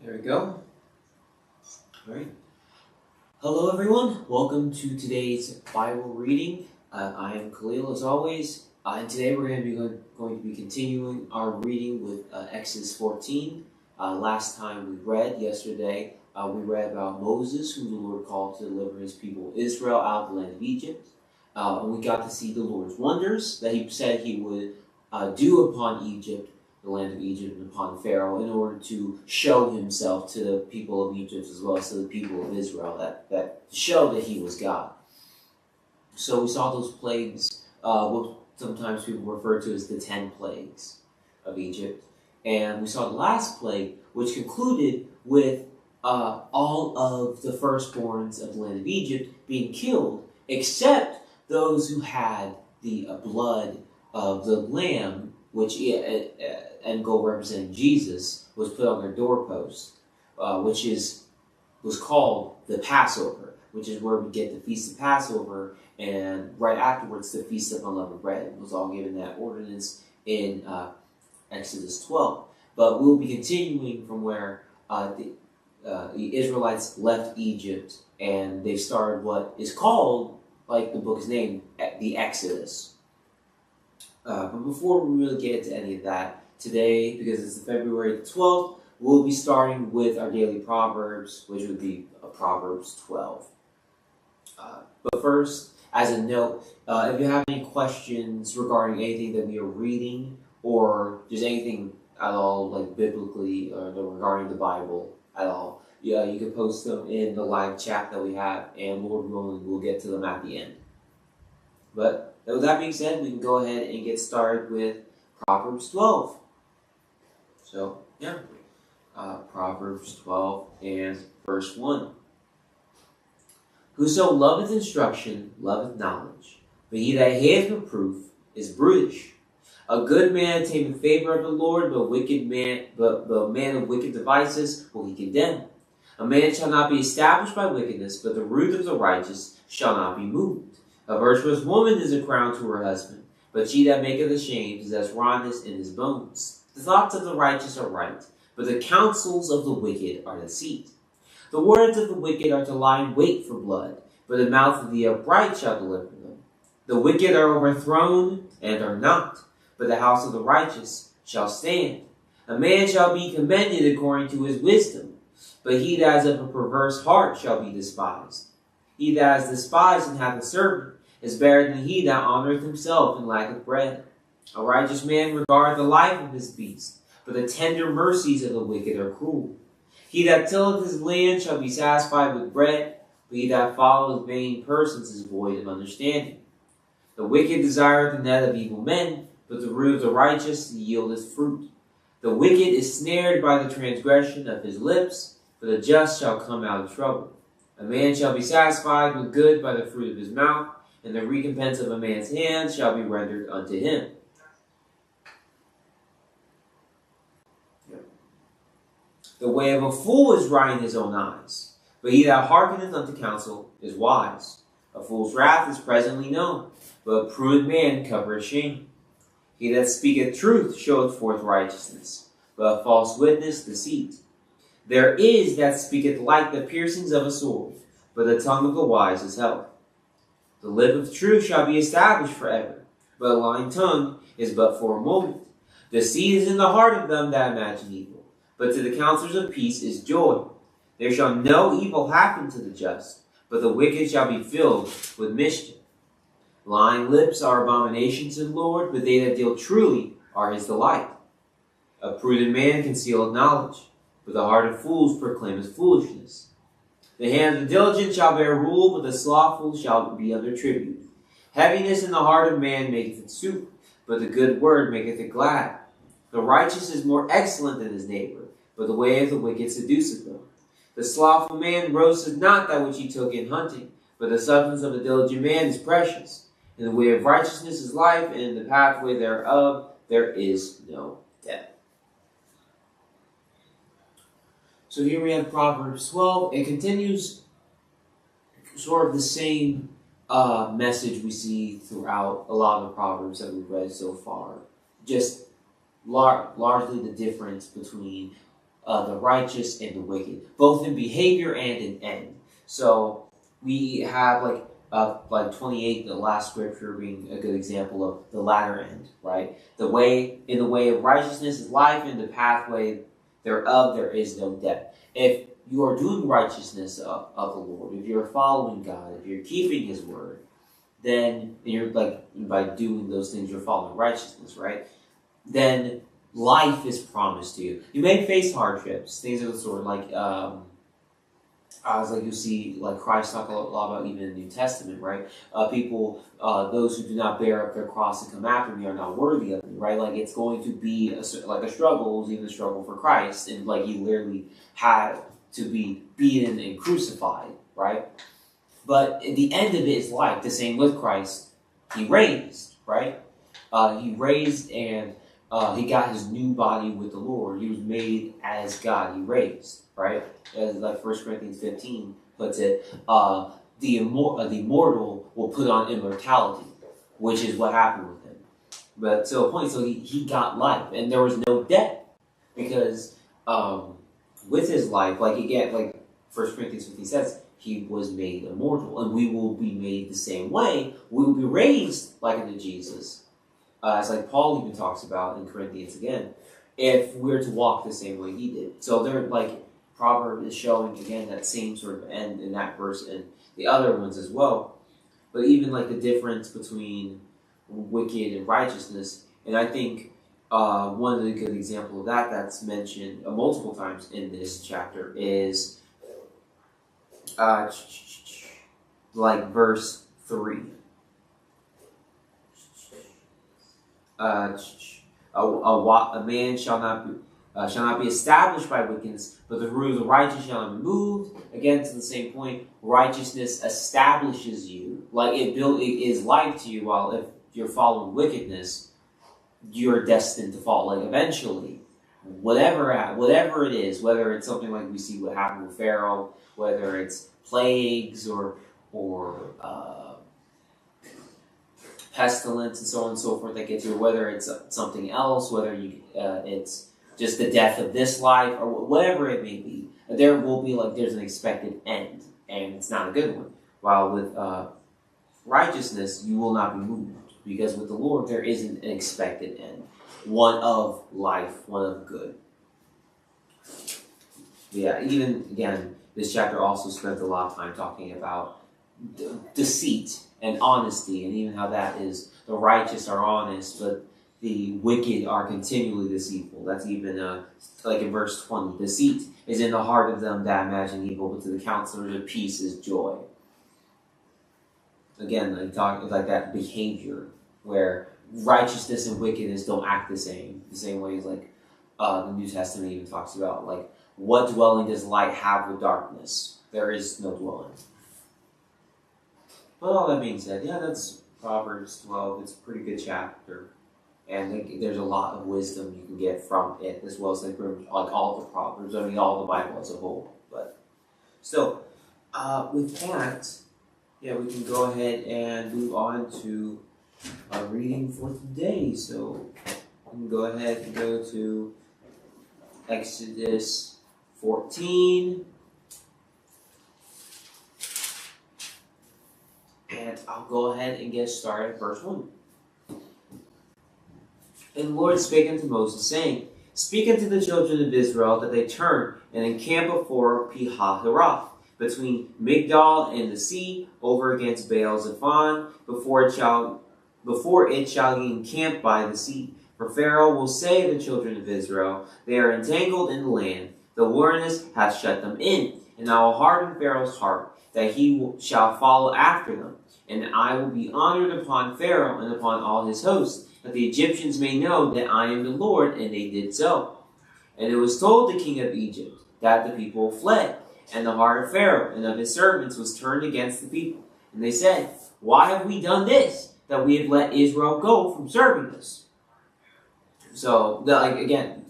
There we go. All right. Hello, everyone. Welcome to today's Bible reading. I am Khalil, as always, and today we're going to be continuing our reading with Exodus 14. Last time yesterday, we read about Moses, whom the Lord called to deliver his people Israel out of the land of Egypt. And we got to see the Lord's wonders that he said he would do upon Egypt, the land of Egypt, and upon Pharaoh, in order to show himself to the people of Egypt as well as to the people of Israel, that to show that he was God. So we saw those plagues, what sometimes people refer to as the 10 plagues of Egypt. And we saw the last plague, which concluded with all of the firstborns of the land of Egypt being killed, except those who had the blood of the lamb, which and gold representing Jesus, was put on their doorpost, which was called the Passover, which is where we get the Feast of Passover, and right afterwards the Feast of Unleavened Bread. It was all given that ordinance in Exodus 12. But we'll be continuing from where the Israelites left Egypt, and they started what is called, like the book's name, the Exodus. But before we really get into any of that, today, because it's February 12th, we'll be starting with our daily Proverbs, which would be Proverbs 12. But first, as a note, if you have any questions regarding anything that we are reading, or just anything at all, like biblically, or regarding the Bible at all, you can post them in the live chat that we have, and Lord willing, we'll get to them at the end. But with that being said, we can go ahead and get started with Proverbs 12. So, Proverbs 12 and verse 1. Whoso loveth instruction loveth knowledge, but he that hateth reproof is brutish. A good man attaineth favor of the Lord, but a man of wicked devices will he condemn. A man shall not be established by wickedness, but the root of the righteous shall not be moved. A virtuous woman is a crown to her husband, but she that maketh ashamed is as rottenness in his bones. The thoughts of the righteous are right, but the counsels of the wicked are deceit. The words of the wicked are to lie in wait for blood, but the mouth of the upright shall deliver them. The wicked are overthrown and are not, but the house of the righteous shall stand. A man shall be commended according to his wisdom, but he that is of a perverse heart shall be despised. He that is despised and hath a servant is better than he that honoureth himself and lacketh bread. A righteous man regardeth the life of his beast, but the tender mercies of the wicked are cruel. He that tilleth his land shall be satisfied with bread, but he that followeth vain persons is void of understanding. The wicked desireth the net of evil men, but the root of the righteous yieldeth fruit. The wicked is snared by the transgression of his lips, but the just shall come out of trouble. A man shall be satisfied with good by the fruit of his mouth, and the recompense of a man's hand shall be rendered unto him. The way of a fool is right in his own eyes, but he that hearkeneth unto counsel is wise. A fool's wrath is presently known, but a prudent man covereth shame. He that speaketh truth showeth forth righteousness, but a false witness deceit. There is that speaketh like the piercings of a sword, but the tongue of the wise is health. The lip of truth shall be established forever, but a lying tongue is but for a moment. Deceit is in the heart of them that imagine evil, but to the counselors of peace is joy. There shall no evil happen to the just, but the wicked shall be filled with mischief. Lying lips are abominations to the Lord, but they that deal truly are his delight. A prudent man concealeth knowledge, but the heart of fools proclaimeth foolishness. The hand of the diligent shall bear rule, but the slothful shall be under tribute. Heaviness in the heart of man maketh it soup, but the good word maketh it glad. The righteous is more excellent than his neighbor, but the way of the wicked seduceth them. The slothful man roasteth not that which he took in hunting, but the substance of a diligent man is precious. In the way of righteousness is life, and in the pathway thereof there is no death. So here we have Proverbs 12. It continues sort of the same message we see throughout a lot of the Proverbs that we've read so far. Just largely the difference between the righteous and the wicked, both in behavior and in end. So we have like 28, the last scripture being a good example of the latter end, right? The way of righteousness is life, and the pathway thereof there is no death. If you are doing righteousness of the Lord, if you're following God, if you're keeping His word, then you're by doing those things, you're following righteousness, right? Then life is promised to you. You may face hardships, things of the sort, you see, like Christ talk a lot about even in the New Testament, right? People, those who do not bear up their cross and come after me are not worthy of me, right? Like, it's going to be a struggle. It was even a struggle for Christ, and He literally had to be beaten and crucified, right? But at the end of it is life. The same with Christ. He raised, right? He raised, and he got his new body with the Lord. He was made as God. He raised, right? As 1 Corinthians 15 puts it, the immortal will put on immortality, which is what happened with him. But to a point, so he got life, and there was no death, because with his life, 1 Corinthians 15 says, he was made immortal, and we will be made the same way. We will be raised like unto Jesus. As Paul even talks about in Corinthians again, if we're to walk the same way he did. So they're Proverbs is showing again that same sort of end in that verse and the other ones as well. But even the difference between wicked and righteousness, and I think one of the good examples of that's mentioned multiple times in this chapter is verse 3. A man shall not be established by wickedness, but the root of the righteous shall not be moved. Again, to the same point, righteousness establishes you. It is life to you, while if you're following wickedness, you're destined to fall. Eventually, whatever it is, whether it's something like we see what happened with Pharaoh, whether it's plagues or pestilence and so on and so forth that gets you, whether it's something else, whether it's just the death of this life or whatever it may be, there will be there's an expected end, and it's not a good one. While with righteousness, you will not be moved, because with the Lord there isn't an expected end, one of life, one of good. Yeah, even again, this chapter also spent a lot of time talking about deceit and honesty, and even how that is the righteous are honest, but the wicked are continually deceitful. That's even in verse 20. Deceit is in the heart of them that imagine evil, but to the counselors of peace is joy. Again, talking that behavior where righteousness and wickedness don't act the same way as the New Testament even talks about what dwelling does light have with darkness? There is no dwelling. But all that being said, yeah, that's Proverbs 12. It's a pretty good chapter. And there's a lot of wisdom you can get from it, as well as all the Proverbs. All the Bible as a whole. But still, with that, yeah, we can go ahead and move on to our reading for today. So we can go ahead and go to Exodus 14. And I'll go ahead and get started at verse 1. And the Lord spake unto Moses, saying, Speak unto the children of Israel that they turn and encamp before Pi-hahiroth, between Migdol and the sea, over against Baal-zephon, before it shall be encamped by the sea. For Pharaoh will say to the children of Israel, They are entangled in the land, the wilderness hath shut them in, and I will harden Pharaoh's heart, that he shall follow after them. And I will be honored upon Pharaoh and upon all his hosts, that the Egyptians may know that I am the Lord, and they did so. And it was told the king of Egypt that the people fled, and the heart of Pharaoh and of his servants was turned against the people. And they said, Why have we done this, that we have let Israel go from serving us? So, again,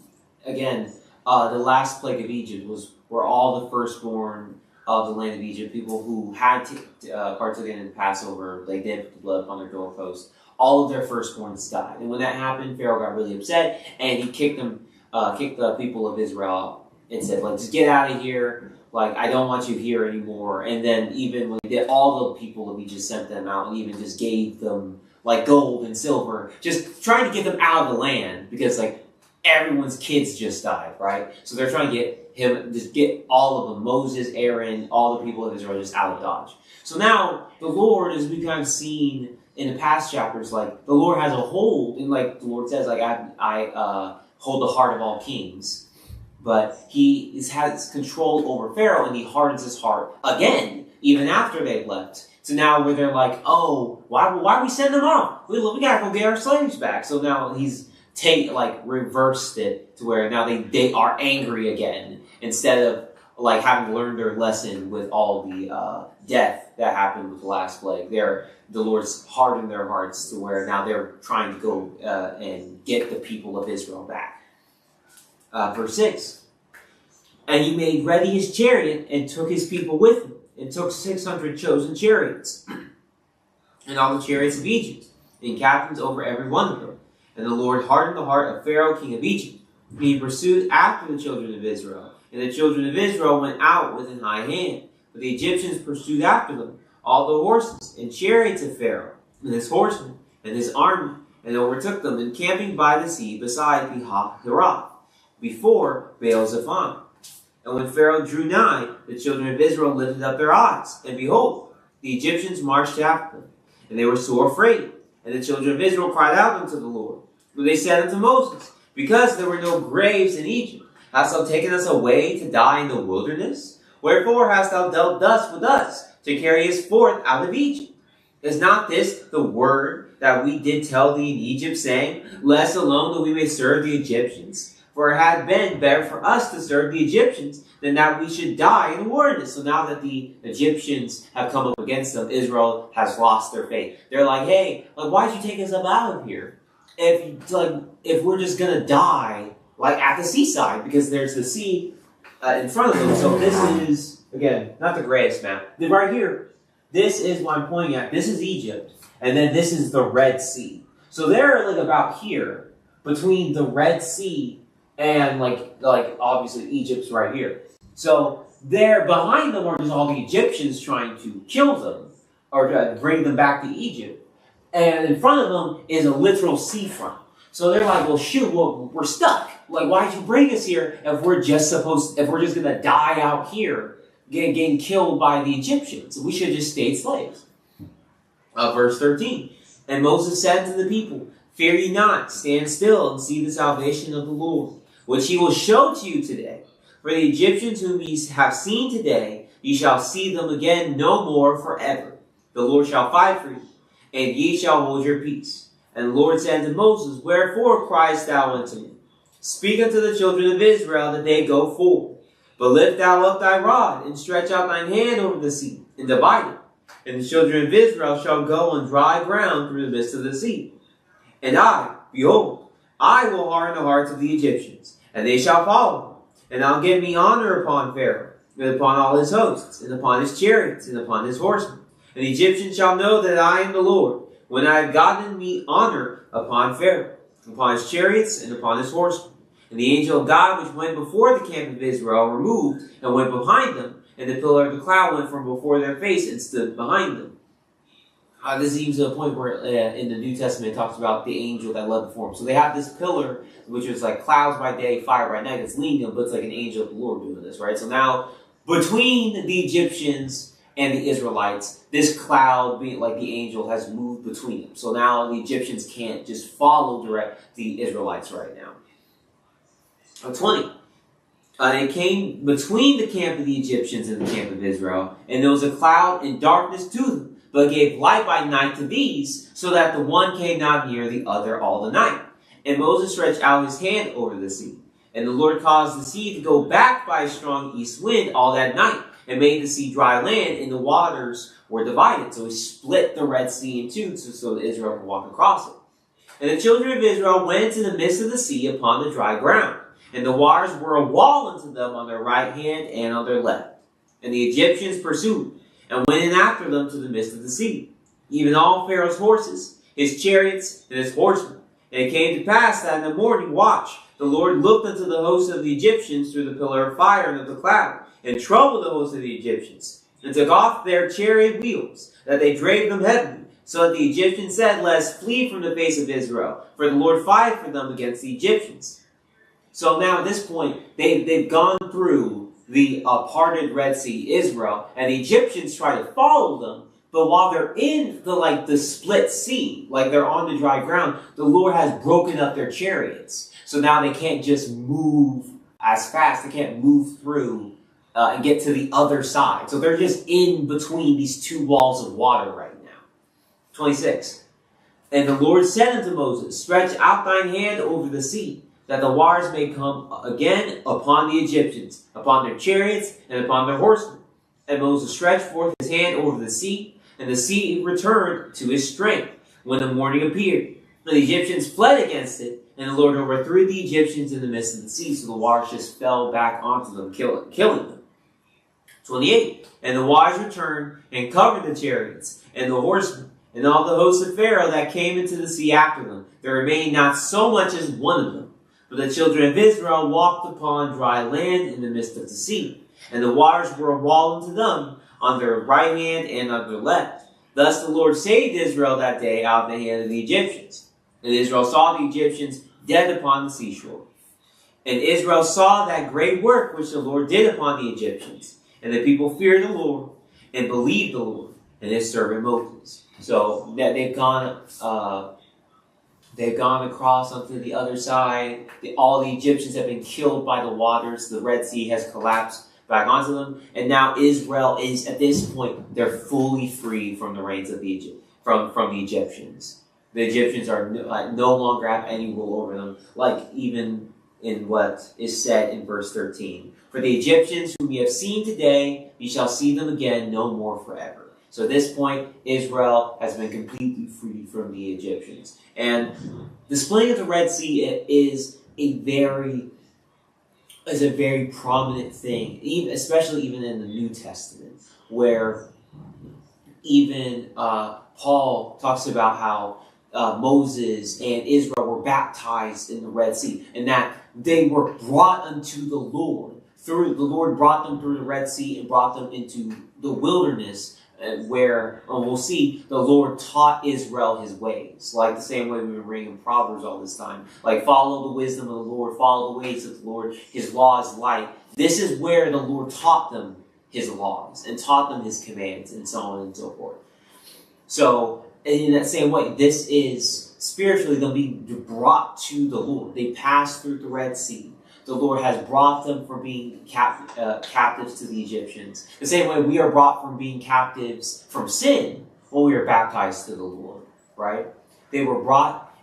the last plague of Egypt were all the firstborn of the land of Egypt, people who had partook in the Passover, they did put the blood upon their doorposts. All of their firstborns died. And when that happened, Pharaoh got really upset, and he kicked the people of Israel out. and said, like, just get out of here. Like, I don't want you here anymore. And then even when all the people of Egypt sent them out and even just gave them, like, gold and silver, just trying to get them out of the land because, like, everyone's kids just died, right? So they're trying to get all of them, Moses, Aaron, all the people of Israel just out of Dodge. So now the Lord, as we kind of seen in the past chapters, like, the Lord has a hold, and like the Lord says, like, I hold the heart of all kings. But he has control over Pharaoh, and he hardens his heart again, even after they've left. So now where they're like, oh, why we send them off? We gotta go get our slaves back. So now he's reversed it to where now they are angry again, instead of like having learned their lesson with all the death that happened with the last plague. The Lord's hardened their hearts to where now they're trying to go and get the people of Israel back. Verse 6. And he made ready his chariot and took his people with him, and took 600 chosen chariots, and all the chariots of Egypt, and captains over every one of them. And the Lord hardened the heart of Pharaoh, king of Egypt. And he pursued after the children of Israel. And the children of Israel went out with an high hand. But the Egyptians pursued after them, all the horses and chariots of Pharaoh, and his horsemen, and his army, and overtook them, encamping by the sea beside Pi-hahiroth, before Baal-zephon. And when Pharaoh drew nigh, the children of Israel lifted up their eyes, and behold, the Egyptians marched after them. And they were sore afraid. And the children of Israel cried out unto the Lord. And they said unto Moses, because there were no graves in Egypt, hast thou taken us away to die in the wilderness? Wherefore hast thou dealt thus with us, to carry us forth out of Egypt? Is not this the word that we did tell thee in Egypt, saying, let us alone that we may serve the Egyptians? For it had been better for us to serve the Egyptians than that we should die in the wilderness. So now that the Egyptians have come up against them, Israel has lost their faith. They're like, hey, like, why'd you take us up out of here? If we're just going to die, like, at the seaside, because there's the sea in front of them. So this is, again, not the greatest map. Right here, this is what I'm pointing at. This is Egypt, and then this is the Red Sea. So they're, like, about here, between the Red Sea and like obviously Egypt's right here. So there behind them are just all the Egyptians trying to kill them or to bring them back to Egypt. And in front of them is a literal seafront. So they're like, well, shoot, we're stuck. Like, why'd you bring us here if we're just gonna die out here getting killed by the Egyptians? We should have just stayed slaves. Verse 13. And Moses said to the people, fear ye not, stand still and see the salvation of the Lord, which he will show to you today. For the Egyptians whom ye have seen today, ye shall see them again no more forever. The Lord shall fight for you, and ye shall hold your peace. And the Lord said unto Moses, wherefore criest thou unto me? Speak unto the children of Israel that they go forward. But lift thou up thy rod, and stretch out thine hand over the sea, and divide it. And the children of Israel shall go on dry ground through the midst of the sea. And I, behold, I will harden the hearts of the Egyptians, and they shall follow them. And I'll give me honor upon Pharaoh, and upon all his hosts, and upon his chariots, and upon his horsemen. And the Egyptians shall know that I am the Lord, when I have gotten me honor upon Pharaoh, upon his chariots, and upon his horsemen. And the angel of God which went before the camp of Israel removed, and went behind them, and the pillar of the cloud went from before their face, and stood behind them. This is even to the point where in the New Testament it talks about the angel that led before him. So they have this pillar, which is like clouds by day, fire by night, that's leading them, but it's like an angel of the Lord doing this, right? So now, between the Egyptians and the Israelites, this cloud, being like the angel, has moved between them. So now the Egyptians can't just follow the Israelites right now. 20. It came between the camp of the Egyptians and the camp of Israel, and there was a cloud and darkness to them, but gave light by night to these, so that the one came not near the other all the night. And Moses stretched out his hand over the sea. And the Lord caused the sea to go back by a strong east wind all that night, and made the sea dry land, and the waters were divided. So he split the Red Sea in two, so that Israel could walk across it. And the children of Israel went into the midst of the sea upon the dry ground, and the waters were a wall unto them on their right hand and on their left. And the Egyptians pursued, and went in after them to the midst of the sea, even all Pharaoh's horses, his chariots, and his horsemen. And it came to pass that in the morning watch, the The Lord looked unto the host of the Egyptians through the pillar of fire and of the cloud, and troubled the host of the Egyptians, and took off their chariot wheels, that they drave them heavily. So that the Egyptians said, Let us flee from the face of Israel, for the Lord fight for them against the Egyptians. So now at this point, they've gone through the parted Red Sea, Israel, and the Egyptians try to follow them. But while they're in the split sea, like they're on the dry ground, the Lord has broken up their chariots. So now they can't just move as fast. They can't move through and get to the other side. So they're just in between these two walls of water right now. 26. And the Lord said unto Moses, Stretch out thine hand over the sea, that the waters may come again upon the Egyptians, upon their chariots, and upon their horsemen. And Moses stretched forth his hand over the sea, and the sea returned to his strength when the morning appeared. And the Egyptians fled against it, and the Lord overthrew the Egyptians in the midst of the sea, so the waters just fell back onto them, killing them. 28. And the waters returned and covered the chariots and the horsemen, and all the hosts of Pharaoh that came into the sea after them. There remained not so much as one of them. But the children of Israel walked upon dry land in the midst of the sea, and the waters were a wall unto them on their right hand and on their left. Thus the Lord saved Israel that day out of the hand of the Egyptians. And Israel saw the Egyptians dead upon the seashore. And Israel saw that great work which the Lord did upon the Egyptians. And the people feared the Lord and believed the Lord and his servant Moses. So that they've gone across onto the other side. All the Egyptians have been killed by the waters. The Red Sea has collapsed back onto them. And now Israel is, at this point, they're fully free from the reigns of the from the Egyptians. The Egyptians are no longer have any rule over them, like even in what is said in verse 13. For the Egyptians whom ye have seen today, ye shall see them again no more forever. So at this point, Israel has been completely freed from the Egyptians. And the splitting of the Red Sea is a very prominent thing, especially even in the New Testament, where even Paul talks about how Moses and Israel were baptized in the Red Sea, and that they were brought unto the Lord. The Lord brought them through the Red Sea and brought them into the wilderness, where we'll see the Lord taught Israel his ways, like the same way we've been reading in Proverbs all this time. Like, follow the wisdom of the Lord, follow the ways of the Lord, his law is light. This is where the Lord taught them his laws and taught them his commands and so on and so forth. So, in that same way, this is spiritually them being brought to the Lord. They passed through the Red Sea. The Lord has brought them from being captives to the Egyptians. The same way we are brought from being captives from sin when we are baptized to the Lord, right? They were brought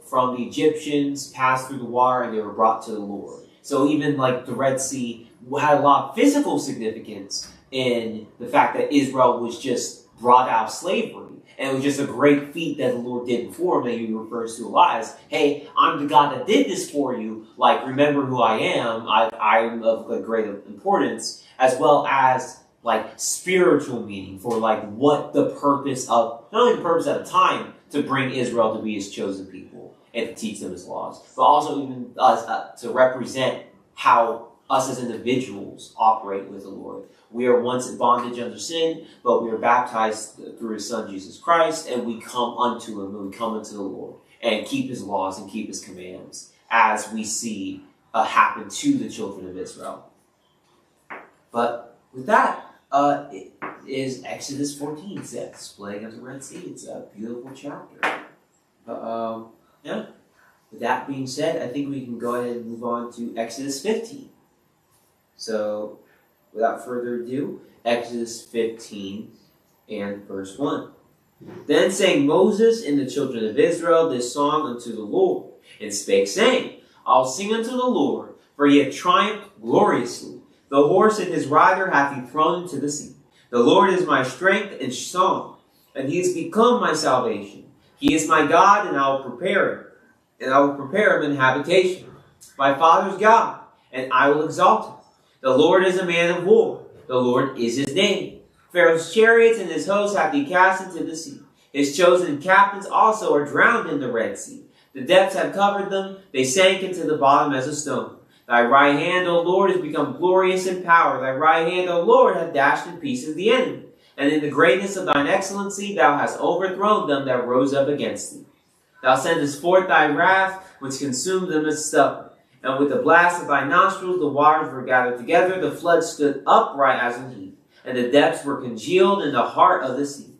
from the Egyptians, passed through the water, and they were brought to the Lord. So even like the Red Sea had a lot of physical significance in the fact that Israel was just brought out of slavery. And it was just a great feat that the Lord did before him that he refers to a lot as, hey, I'm the God that did this for you. Like, remember who I am. I'm of great importance. As well as, like, spiritual meaning for, like, what the purpose of, not only the purpose at the time to bring Israel to be his chosen people and to teach them his laws, but also even us to represent how us as individuals operate with the Lord. We are once in bondage under sin, but we are baptized through his Son, Jesus Christ, and we come unto him, and we come unto the Lord, and keep his laws and keep his commands, as we see happen to the children of Israel. But with that, it is Exodus 14, splitting of the Red Sea. It's a beautiful chapter. Yeah. With that being said, I think we can go ahead and move on to Exodus 15. So, without further ado, Exodus 15 and verse 1. Then sang Moses and the children of Israel this song unto the Lord, and spake, saying, I'll sing unto the Lord, for he hath triumphed gloriously. The horse and his rider hath he thrown into the sea. The Lord is my strength and song, and he is become my salvation. He is my God, and I will prepare him, and I will prepare him an habitation. My father's God, and I will exalt him. The Lord is a man of war. The Lord is his name. Pharaoh's chariots and his hosts hath he cast into the sea. His chosen captains also are drowned in the Red Sea. The depths have covered them. They sank into the bottom as a stone. Thy right hand, O Lord, has become glorious in power. Thy right hand, O Lord, hath dashed in pieces the enemy. And in the greatness of thine excellency thou hast overthrown them that rose up against thee. Thou sendest forth thy wrath, which consumed them as stubble. And with the blast of thy nostrils the waters were gathered together. The flood stood upright as an heap, and the depths were congealed in the heart of the sea.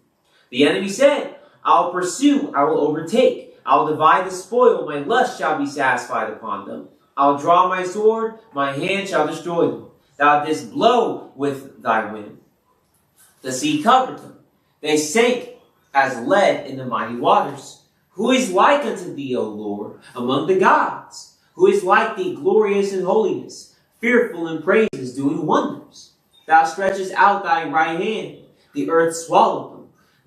The enemy said, I will pursue, I will overtake. I will divide the spoil, my lust shall be satisfied upon them. I will draw my sword, my hand shall destroy them. Thou didst blow with thy wind. The sea covered them. They sank as lead in the mighty waters. Who is like unto thee, O Lord, among the gods? Who is like thee, glorious in holiness, fearful in praises, doing wonders? Thou stretchest out thy right hand, the earth swallowed them.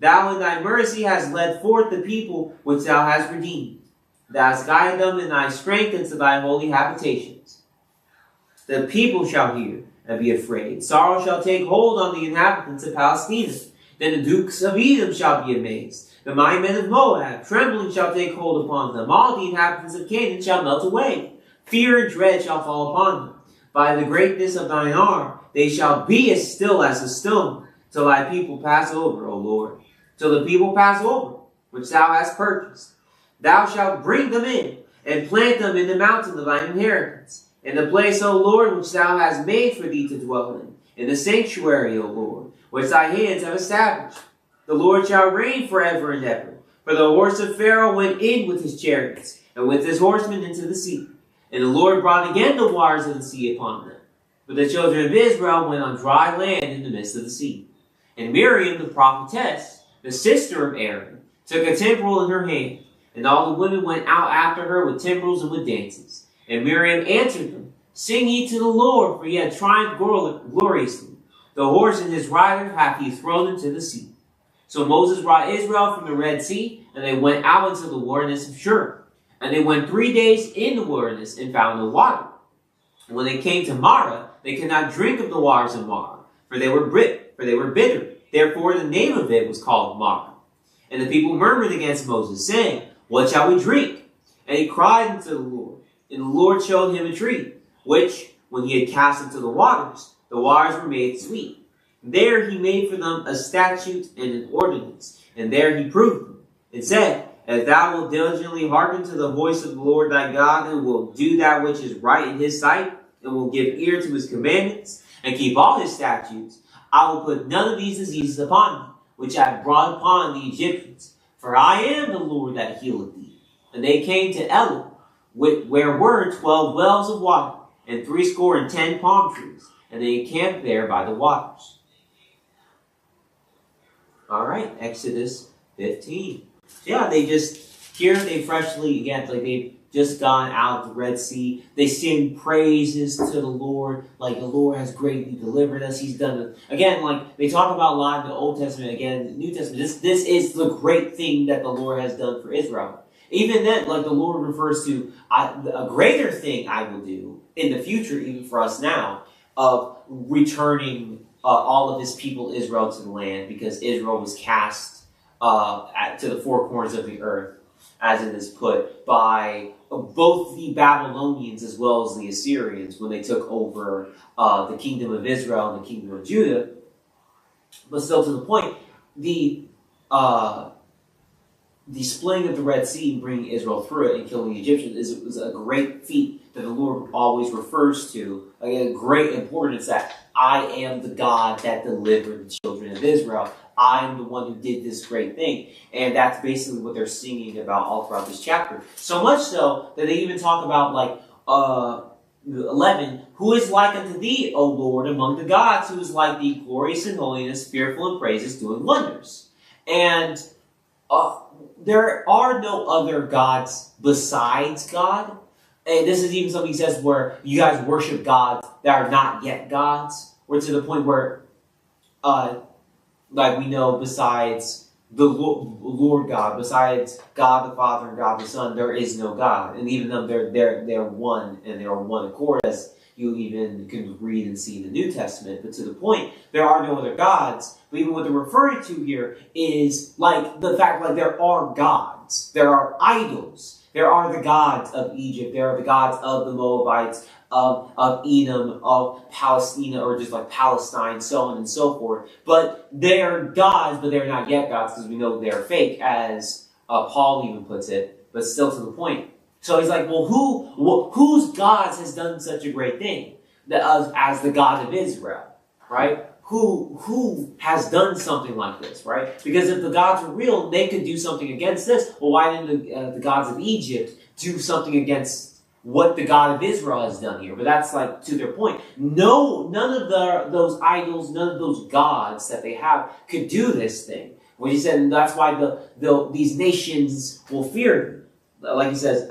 Thou in thy mercy hast led forth the people which thou hast redeemed. Thou hast guided them in thy strength into thy holy habitations. The people shall hear and be afraid. Sorrow shall take hold on the inhabitants of Palestina. Then the dukes of Edom shall be amazed. The mighty men of Moab, trembling shall take hold upon them. All the inhabitants of Canaan shall melt away. Fear and dread shall fall upon them. By the greatness of thine arm, they shall be as still as a stone, till thy people pass over, O Lord. Till the people pass over, which thou hast purchased. Thou shalt bring them in, and plant them in the mountain of thine inheritance, in the place, O Lord, which thou hast made for thee to dwell in the sanctuary, O Lord, which thy hands have established. The Lord shall reign forever and ever. For the horse of Pharaoh went in with his chariots, and with his horsemen into the sea. And the Lord brought again the waters of the sea upon them. But the children of Israel went on dry land in the midst of the sea. And Miriam the prophetess, the sister of Aaron, took a timbrel in her hand, and all the women went out after her with timbrels and with dances. And Miriam answered them, Sing ye to the Lord, for he hath triumphed gloriously. The horse and his rider hath he thrown into the sea. So Moses brought Israel from the Red Sea, and they went out into the wilderness of Shur. And they went 3 days in the wilderness and found no water. And when they came to Marah, they could not drink of the waters of Marah, for they were bitter. Therefore the name of it was called Marah. And the people murmured against Moses, saying, What shall we drink? And he cried unto the Lord. And the Lord showed him a tree, which, when he had cast into the waters were made sweet. There he made for them a statute and an ordinance, and there he proved them, and said, If thou wilt diligently hearken to the voice of the Lord thy God, and will do that which is right in his sight, and will give ear to his commandments, and keep all his statutes, I will put none of these diseases upon thee, which I have brought upon the Egyptians. For I am the Lord that healeth thee. And they came to Elim, where were 12 wells of water, and 70 palm trees, and they encamped there by the waters. All right, Exodus 15. Yeah, they freshly, again, like they've just gone out of the Red Sea. They sing praises to the Lord, like the Lord has greatly delivered us. He's done it. Again, like they talk about a lot in the Old Testament, again, the New Testament. This is the great thing that the Lord has done for Israel. Even then, like the Lord refers to a greater thing I will do in the future, even for us now, of returning all of his people Israel to the land, because Israel was cast to the four corners of the earth, as it is put, by both the Babylonians as well as the Assyrians when they took over the kingdom of Israel and the kingdom of Judah. But still, to the point, the splitting of the Red Sea and bringing Israel through it and killing the Egyptians was a great feat that the Lord always refers to. Again, great importance that I am the God that delivered the children of Israel. I am the one who did this great thing. And that's basically what they're singing about all throughout this chapter. So much so that they even talk about, like, 11, who is like unto thee, O Lord, among the gods, who is like thee, glorious in holiness, fearful in praises, doing wonders. And there are no other gods besides God. And this is even something he says where you guys worship gods that are not yet gods. Or to the point where, like we know, besides the Lord God, besides God the Father and God the Son, there is no God. And even though they're one and they're one accord, as you even can read and see in the New Testament. But to the point, there are no other gods. But even what they're referring to here is like the fact like there are gods. There are idols. There are the gods of Egypt. There are the gods of the Moabites, of Edom, of Palestina, or just like Palestine, so on and so forth. But they are gods, but they're not yet gods because we know they're fake, as Paul even puts it, but still to the point. So he's like, well, whose gods has done such a great thing as the God of Israel, right? Who has done something like this, right? Because if the gods were real, they could do something against this. Well, why didn't the gods of Egypt do something against what the God of Israel has done here? But that's like to their point. No, none of those idols, none of those gods that they have could do this thing. What he said, and that's why these nations will fear them. Like he says,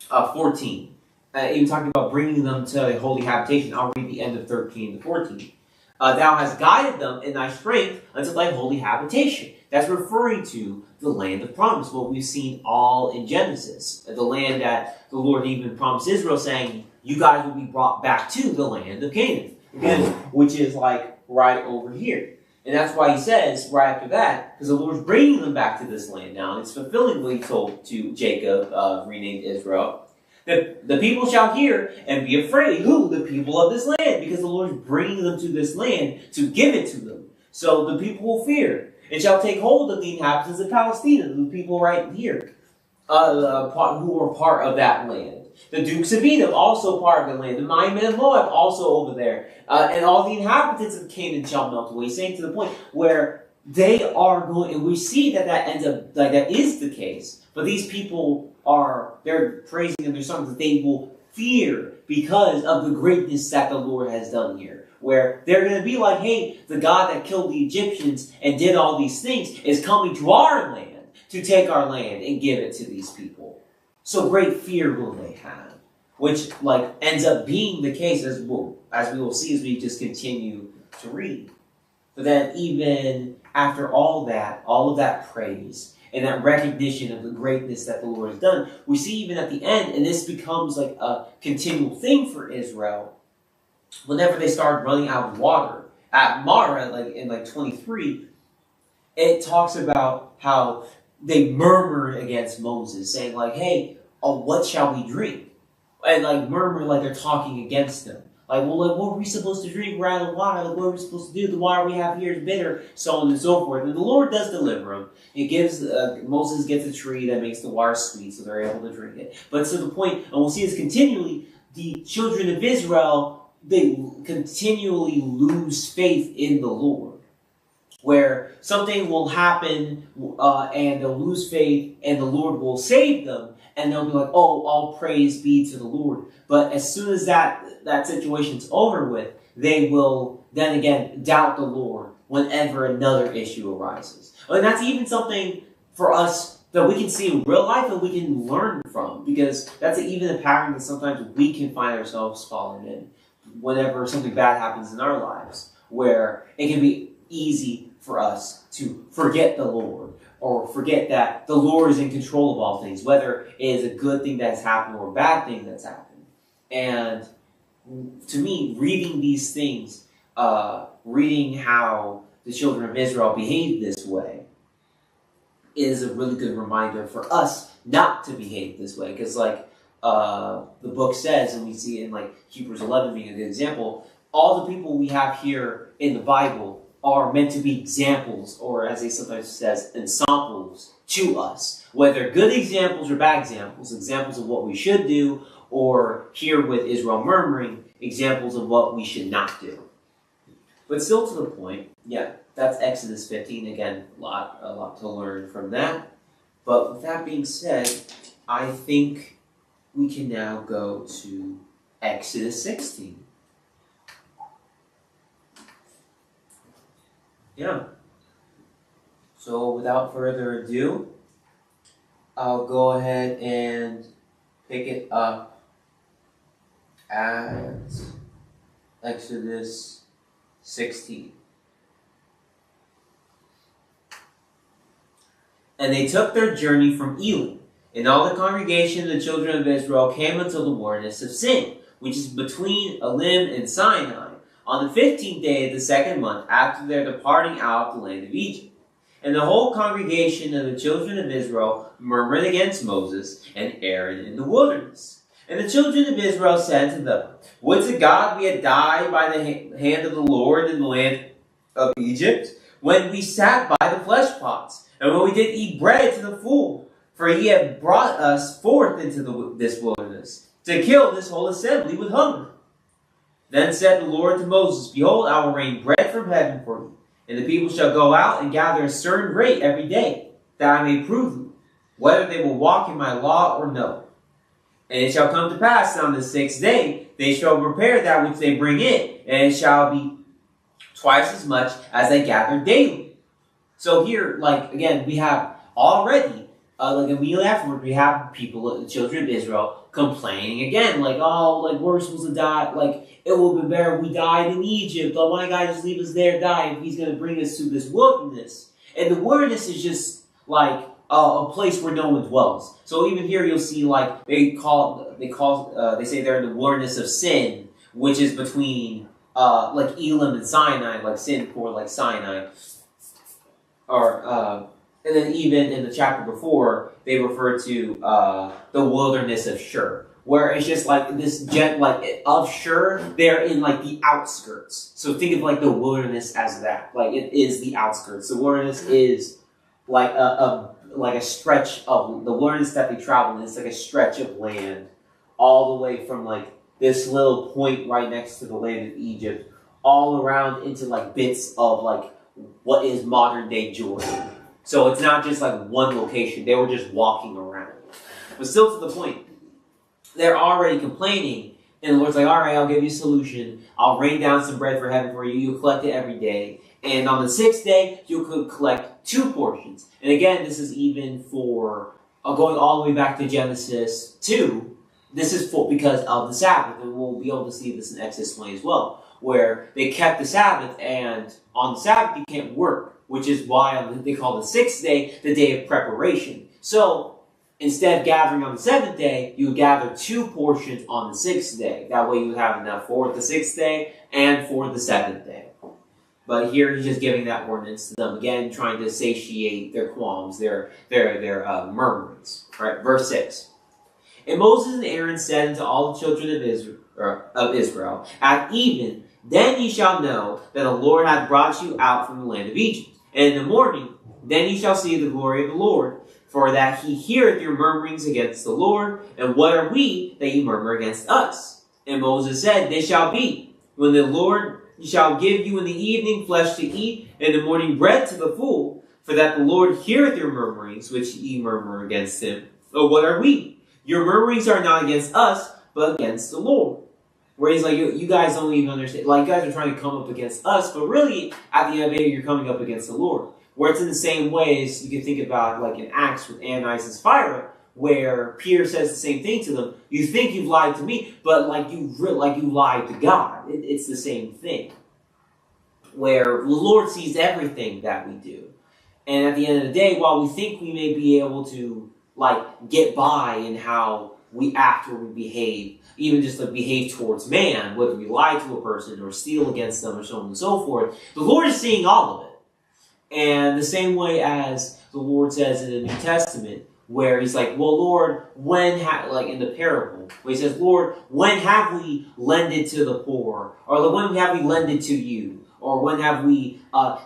14. Even talking about bringing them to a holy habitation. I'll read the end of 13 to 14. Thou hast guided them in thy strength unto thy holy habitation. That's referring to the land of promise, what we've seen all in Genesis. The land that the Lord even promised Israel, saying, you guys will be brought back to the land of Canaan. Again, which is like right over here. And that's why he says, right after that, because the Lord's bringing them back to this land now. And it's fulfilling what he told to Jacob, renamed Israel. The people shall hear and be afraid. Who? The people of this land. Because the Lord is bringing them to this land to give it to them. So the people will fear. And shall take hold of the inhabitants of Palestine, the people right here, who are part of that land. The dukes of Edom, also part of the land. The mighty men of Moab, also over there. And all the inhabitants of Canaan shall melt away. Saying to the point where they are going, and we see that ends up, like that is the case. But these people they're praising in their songs that they will fear because of the greatness that the Lord has done here. Where they're going to be like, hey, the God that killed the Egyptians and did all these things is coming to our land to take our land and give it to these people. So great fear will they have. Which ends up being the case as we will see as we just continue to read. But then even after all of that praise, and that recognition of the greatness that the Lord has done, we see even at the end, and this becomes like a continual thing for Israel, whenever they start running out of water. At Marah, in 23, it talks about how they murmured against Moses, saying hey, what shall we drink? And murmur like they're talking against them. What are we supposed to drink? We're out of water. What are we supposed to do? The water we have here is bitter, so on and so forth. And the Lord does deliver them. He gives, Moses gets a tree that makes the water sweet, so they're able to drink it. But to the point, and we'll see this continually, the children of Israel, they continually lose faith in the Lord. Where something will happen, and they'll lose faith, and the Lord will save them, and they'll be like, oh, all praise be to the Lord. But as soon as that situation's over with, they will then again doubt the Lord whenever another issue arises. And that's even something for us that we can see in real life and we can learn from, because that's even a pattern that sometimes we can find ourselves falling in whenever something bad happens in our lives, where it can be easy for us to forget the Lord, or forget that the Lord is in control of all things, whether it is a good thing that's happened or a bad thing that's happened. And to me, reading these things, reading how the children of Israel behaved this way, is a really good reminder for us not to behave this way. Because the book says, and we see it in Hebrews 11 being a good example, all the people we have here in the Bible are meant to be examples, or as they sometimes says, ensamples to us. Whether good examples or bad examples, examples of what we should do, or here with Israel murmuring, examples of what we should not do. But still to the point, yeah, that's Exodus 15. Again, a lot to learn from that. But with that being said, I think we can now go to Exodus 16. Yeah. So without further ado, I'll go ahead and pick it up at Exodus 16. And they took their journey from Elim, and all the congregation of the children of Israel came unto the wilderness of Sin, which is between Elim and Sinai, on the 15th day of the second month after their departing out of the land of Egypt. And the whole congregation of the children of Israel murmured against Moses and Aaron in the wilderness. And the children of Israel said to them, Would to God we had died by the hand of the Lord in the land of Egypt, when we sat by the flesh pots, and when we did eat bread to the full. For ye have brought us forth into this wilderness, to kill this whole assembly with hunger. Then said the Lord to Moses, Behold, I will rain bread from heaven for you, and the people shall go out and gather a certain rate every day, that I may prove them, whether they will walk in my law or no. And it shall come to pass on the 6th day, they shall prepare that which they bring in, and it shall be twice as much as they gather daily. So here, again, we have already, immediately afterward, we have people, the children of Israel, complaining again, we're supposed to die, it would be better if we died in Egypt. Oh, why God just leave us there die if he's going to bring us to this wilderness? And the wilderness is just a place where no one dwells. So even here you'll see they say they're in the wilderness of sin, which is between Elam and Sinai, sin for Sinai. And then even in the chapter before, they refer to the wilderness of Shur, where it's just this of Shur, they're in the outskirts. So think of the wilderness as that. It is the outskirts. The wilderness is a stretch of the wilderness that they travel in. It's a stretch of land all the way from this little point right next to the land of Egypt, all around into bits of what is modern day Jordan. So it's not just one location. They were just walking around. But still to the point, they're already complaining, and the Lord's all right, I'll give you a solution. I'll rain down some bread for heaven for you. You'll collect it every day. And on the 6th day, you could collect 2 portions. And again, this is even for going all the way back to Genesis 2. This is because of the Sabbath, and we'll be able to see this in Exodus 20 as well, where they kept the Sabbath, and on the Sabbath you can't work, which is why they call the 6th day the day of preparation. So instead of gathering on the 7th day, you would gather 2 portions on the 6th day. That way you would have enough for the 6th day and for the 7th day. But here he's just giving that ordinance to them, again, trying to satiate their qualms, their murmurings. Right? Verse 6. And Moses and Aaron said unto all the children of Israel, At even, then ye shall know that the Lord hath brought you out from the land of Egypt. And in the morning, then ye shall see the glory of the Lord, for that he heareth your murmurings against the Lord. And what are we that ye murmur against us? And Moses said, This shall be, when the Lord shall give you in the evening flesh to eat, and in the morning bread to the full, for that the Lord heareth your murmurings, which ye murmur against him. Oh, what are we? Your murmurings are not against us, but against the Lord. Where he's you guys don't even understand. You guys are trying to come up against us, but really, at the end of the day, you're coming up against the Lord. Where it's in the same ways, you can think about in Acts with Ananias and Sapphira, where Peter says the same thing to them. You think you've lied to me, but you lied to God. It's the same thing. Where the Lord sees everything that we do. And at the end of the day, while we think we may be able to get by in how we act or we behave, even just behave towards man, whether we lie to a person or steal against them or so on and so forth, the Lord is seeing all of it. And the same way as the Lord says in the New Testament, where he's well, Lord, when in the parable, where he says, Lord, when have we lended to the poor? Or when have we lended to you? Or when have we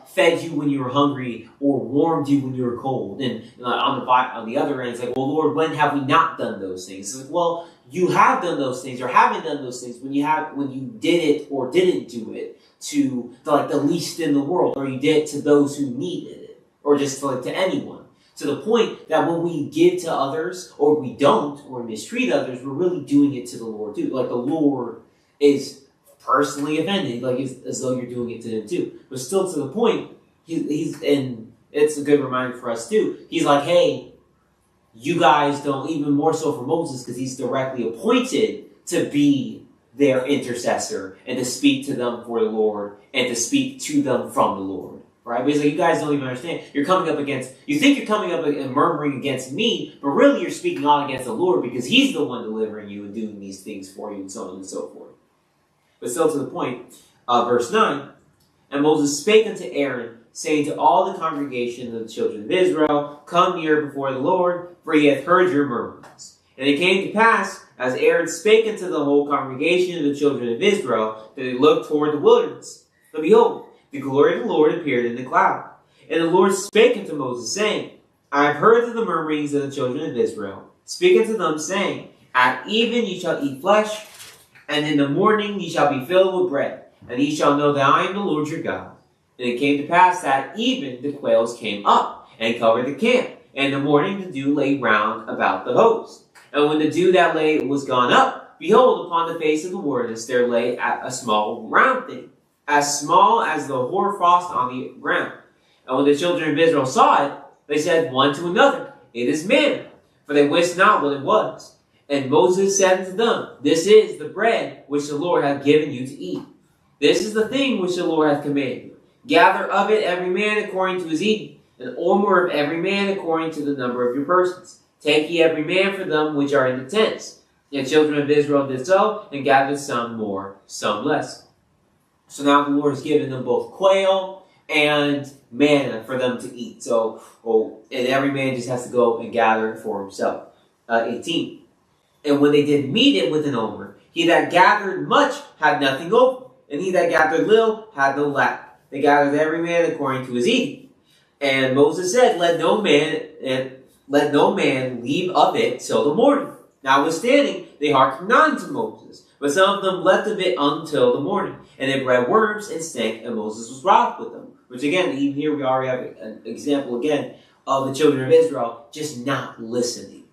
fed you when you were hungry, or warmed you when you were cold? And on the other end, it's well, Lord, when have we not done those things? It's well, you have done those things, or haven't done those things when you did it or didn't do it to the least in the world, or you did it to those who needed it, or just to anyone. To the point that when we give to others, or we don't, or mistreat others, we're really doing it to the Lord too. The Lord is personally offended, as though you're doing it to him too. But still to the point, he's and it's a good reminder for us too. He's hey, you guys don't, even more so for Moses, because he's directly appointed to be their intercessor and to speak to them for the Lord and to speak to them from the Lord. Right? But he's you guys don't even understand. You think you're coming up and murmuring against me, but really you're speaking on against the Lord, because he's the one delivering you and doing these things for you and so on and so forth. But still to the point, verse 9, And Moses spake unto Aaron, saying to all the congregation of the children of Israel, Come near before the Lord, for he hath heard your murmurings. And it came to pass, as Aaron spake unto the whole congregation of the children of Israel, that they looked toward the wilderness. But behold, the glory of the Lord appeared in the cloud. And the Lord spake unto Moses, saying, I have heard of the murmurings of the children of Israel. Speak unto them, saying, At even ye shall eat flesh, and in the morning ye shall be filled with bread, and ye shall know that I am the Lord your God. And it came to pass that even the quails came up, and covered the camp, and in the morning the dew lay round about the host. And when the dew that lay was gone up, behold, upon the face of the wilderness there lay a small round thing, as small as the hoarfrost on the ground. And when the children of Israel saw it, they said one to another, It is manna, for they wist not what it was. And Moses said unto them, This is the bread which the Lord hath given you to eat. This is the thing which the Lord hath commanded you. Gather of it every man according to his eating, an omer of every man according to the number of your persons. Take ye every man for them which are in the tents. And the children of Israel did so, and gathered some more, some less. So now the Lord has given them both quail and manna for them to eat. So, and every man just has to go and gather it for himself. 18. And when they did meet it with an omer, he that gathered much had nothing over, and he that gathered little had no lack. They gathered every man according to his eating. And Moses said, Let no man leave of it till the morning. Notwithstanding, they hearkened not unto Moses, but some of them left of it until the morning. And they bred worms and stank, and Moses was wroth with them. Which again, even here we already have an example again of the children of Israel just not listening.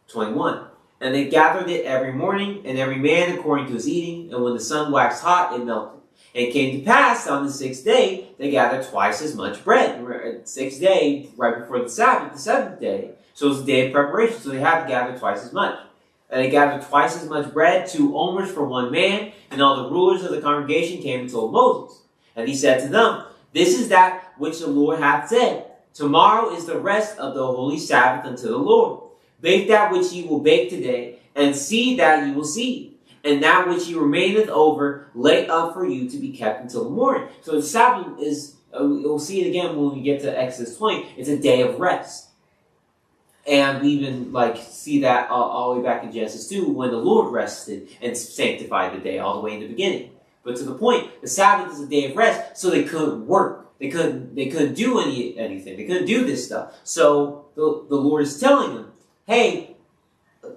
21. And they gathered it every morning, and every man according to his eating, and when the sun waxed hot, it melted. And it came to pass on the 6th day, they gathered twice as much bread. 6th day, right before the Sabbath, the 7th day. So it was a day of preparation, so they had to gather twice as much. And they gathered twice as much bread, 2 omers for one man, and all the rulers of the congregation came and told Moses. And he said to them, This is that which the Lord hath said. Tomorrow is the rest of the holy Sabbath unto the Lord. Bake that which ye will bake today, and seed that ye will seed. And that which ye remaineth over, lay up for you to be kept until the morning. So the Sabbath is, we'll see it again when we get to Exodus 20, it's a day of rest. And we even see that all the way back in Genesis 2, when the Lord rested and sanctified the day all the way in the beginning. But to the point, the Sabbath is a day of rest, so they couldn't work. They couldn't do anything. They couldn't do this stuff. So the Lord is telling them, hey,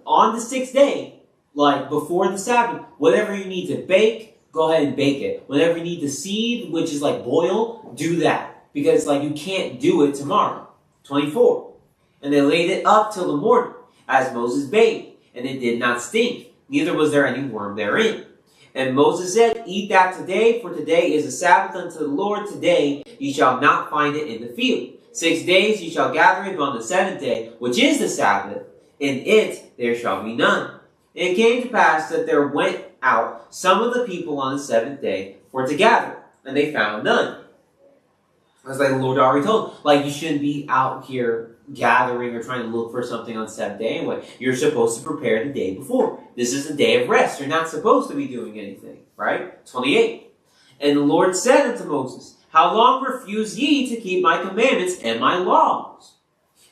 on the 6th day, before the Sabbath, whatever you need to bake, go ahead and bake it. Whatever you need to seed, which is boil, do that. Because you can't do it tomorrow. 24. And they laid it up till the morning, as Moses bade, and it did not stink, neither was there any worm therein. And Moses said, Eat that today, for today is a Sabbath unto the Lord. Today ye shall not find it in the field. 6 days ye shall gather it, but on the 7th day, which is the Sabbath, in it there shall be none. And it came to pass that there went out some of the people on the 7th day for to gather, and they found none. As the Lord already told them, you shouldn't be out here gathering or trying to look for something on the 7th day anyway. You're supposed to prepare the day before. This is a day of rest. You're not supposed to be doing anything, right? 28. And the Lord said unto Moses, How long refuse ye to keep my commandments and my laws?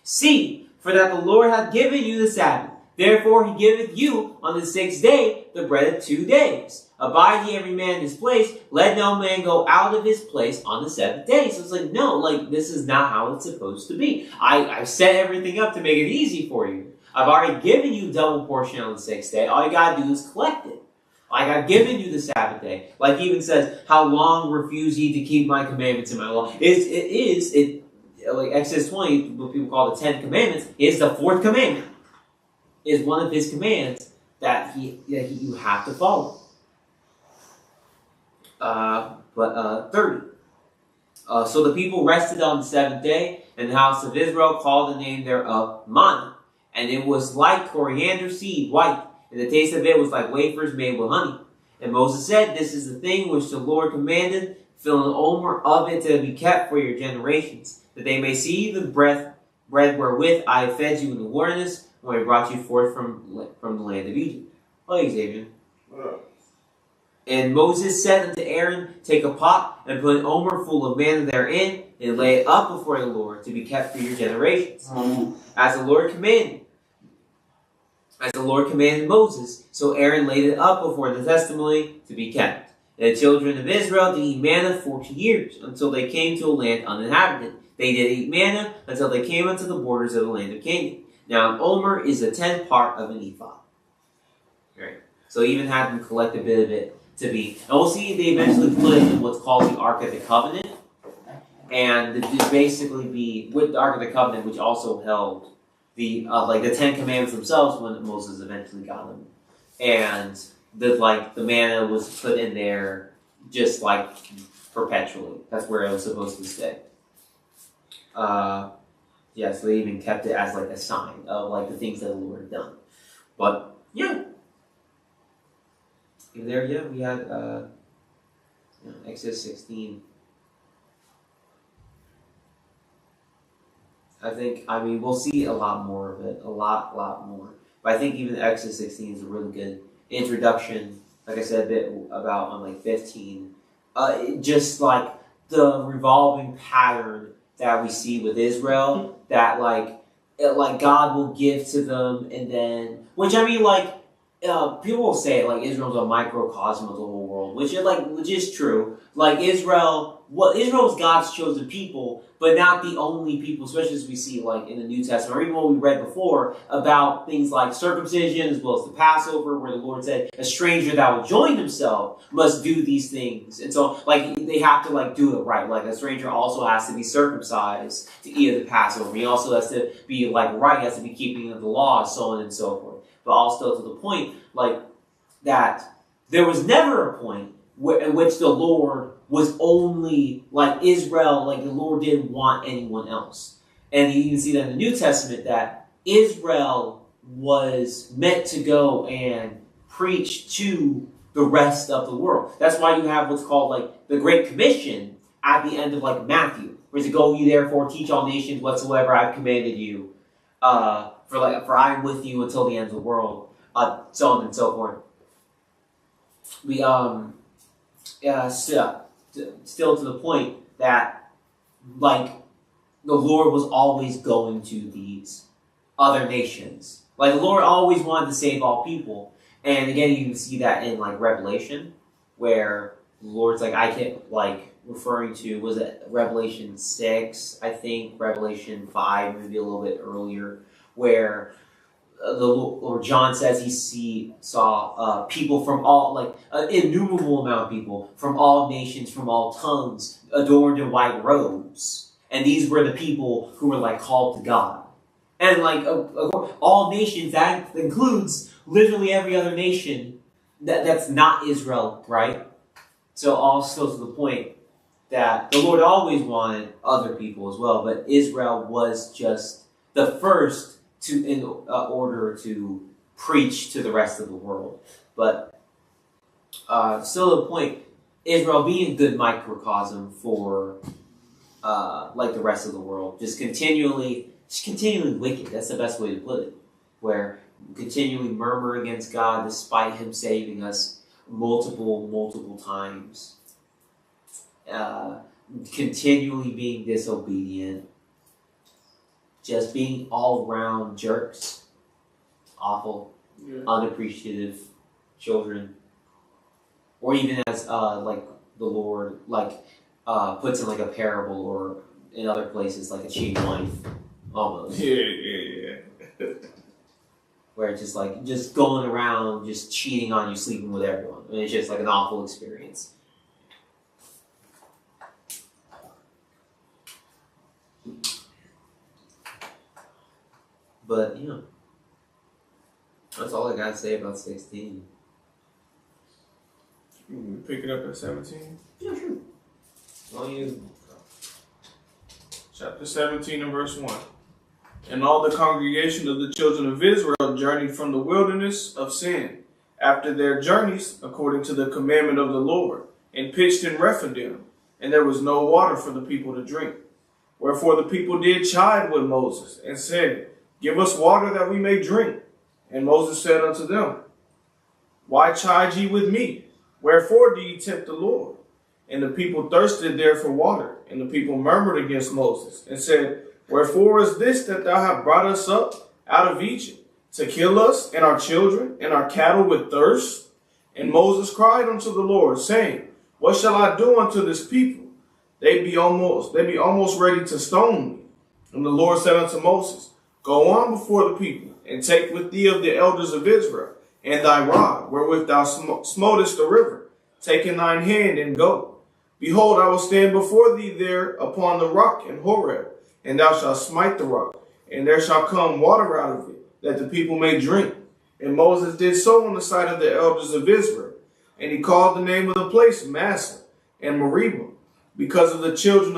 See, for that the Lord hath given you the Sabbath. Therefore he giveth you on the 6th day the bread of 2 days. Abide ye every man in his place. Let no man go out of his place on the 7th day. So it's no, this is not how it's supposed to be. I've set everything up to make it easy for you. I've already given you double portion on the 6th day. All you gotta do is collect it. I've given you the Sabbath day. He even says, How long refuse ye to keep my commandments and my law? Exodus 20, what people call the 10 commandments, is the 4th commandment. Is one of his commands that you have to follow. 30. So the people rested on the 7th day, and the house of Israel called the name thereof manna. And it was like coriander seed, white, and the taste of it was like wafers made with honey. And Moses said, This is the thing which the Lord commanded, fill an omer of it to be kept for your generations, that they may see the bread wherewith I have fed you in the wilderness, when I brought you forth from the land of Egypt. Oh, Xavier. And Moses said unto Aaron, Take a pot, and put an omer full of manna therein, and lay it up before the Lord, to be kept for your generations. As the Lord commanded Moses, so Aaron laid it up before the testimony to be kept. And the children of Israel did eat manna 40 years, until they came to a land uninhabited. They did eat manna until they came unto the borders of the land of Canaan. Now an omer is a 10th part of an ephah. Right. So even had them collect a bit of it to be. And we'll see they eventually put it in what's called the Ark of the Covenant. And it basically be with the Ark of the Covenant, which also held the the 10 Commandments themselves when Moses eventually got them. And the manna was put in there just perpetually. That's where it was supposed to stay. So they even kept it as a sign of the things that the Lord had done. But yeah. There, we had Exodus 16. We'll see a lot more of it, a lot more. But I think even Exodus 16 is a really good introduction. Like I said, a bit about on 15. Just the revolving pattern that we see with Israel, that God will give to them, and then people will say Israel's a microcosm of the whole world, which is true. Israel is God's chosen people, but not the only people, especially as we see in the New Testament, or even what we read before about things like circumcision as well as the Passover, where the Lord said, a stranger that will join himself must do these things. And so they have to do it right. A stranger also has to be circumcised to eat of the Passover. He also has to be right, he has to be keeping of the law, so on and so forth. But also to the point that there was never a point in which the Lord was only Israel, the Lord didn't want anyone else. And you even see that in the New Testament that Israel was meant to go and preach to the rest of the world. That's why you have what's called the Great Commission at the end of Matthew, where to go ye therefore teach all nations whatsoever I've commanded you, for I am with you until the end of the world, so on and so forth. We still to the point that the Lord was always going to these other nations. The Lord always wanted to save all people. And again, you can see that in Revelation, where the Lord's I kept referring to, was it Revelation 6, I think, Revelation 5, maybe a little bit earlier, where the Lord John says he saw people from all, an innumerable amount of people from all nations, from all tongues, adorned in white robes. And these were the people who were called to God. And all nations, that includes literally every other nation that's not Israel, right? So also to the point that the Lord always wanted other people as well, but Israel was just the first in order to preach to the rest of the world. But still the point, Israel being a good microcosm for the rest of the world, just continually wicked. That's the best way to put it. Where we continually murmur against God despite Him saving us multiple times. Continually being disobedient. Just being all around jerks. Awful. Yeah. Unappreciative children. Or even as the Lord puts in a parable, or in other places a cheap wife. Almost. Yeah. Where it's just going around, just cheating on you, sleeping with everyone. I mean, it's just an awful experience. But, that's all I got to say about 16. Pick it up at 17? Yeah, sure. Well, Chapter 17 and verse 1. And all the congregation of the children of Israel journeyed from the wilderness of Sin, after their journeys, according to the commandment of the Lord, and pitched in Rephidim, and there was no water for the people to drink. Wherefore the people did chide with Moses, and said, Give us water that we may drink. And Moses said unto them, Why chide ye with me? Wherefore do ye tempt the Lord? And the people thirsted there for water. And the people murmured against Moses, and said, Wherefore is this that thou hast brought us up out of Egypt, to kill us and our children and our cattle with thirst? And Moses cried unto the Lord, saying, What shall I do unto this people? They be almost ready to stone me. And the Lord said unto Moses, Go on before the people, and take with thee of the elders of Israel, and thy rod, wherewith thou smotest the river. Take in thine hand, and go. Behold, I will stand before thee there upon the rock in Horeb, and thou shalt smite the rock, and there shall come water out of it, that the people may drink. And Moses did so in the sight of the elders of Israel. And he called the name of the place Massah and Meribah, because of the chiding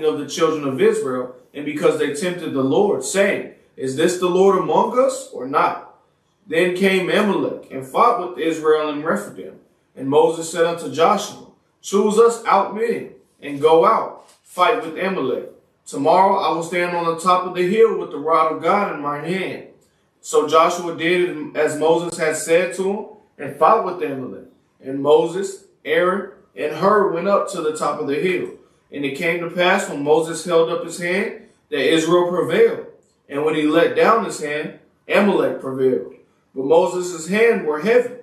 of the children of Israel, and because they tempted the Lord, saying, Is this the Lord among us or not? Then came Amalek and fought with Israel in Rephidim. And Moses said unto Joshua, Choose us out men, and go out, fight with Amalek. Tomorrow I will stand on the top of the hill with the rod of God in mine hand. So Joshua did as Moses had said to him, and fought with Amalek. And Moses, Aaron, and Hur went up to the top of the hill. And it came to pass, when Moses held up his hand, that Israel prevailed. And when he let down his hand, Amalek prevailed. But Moses' hands were heavy.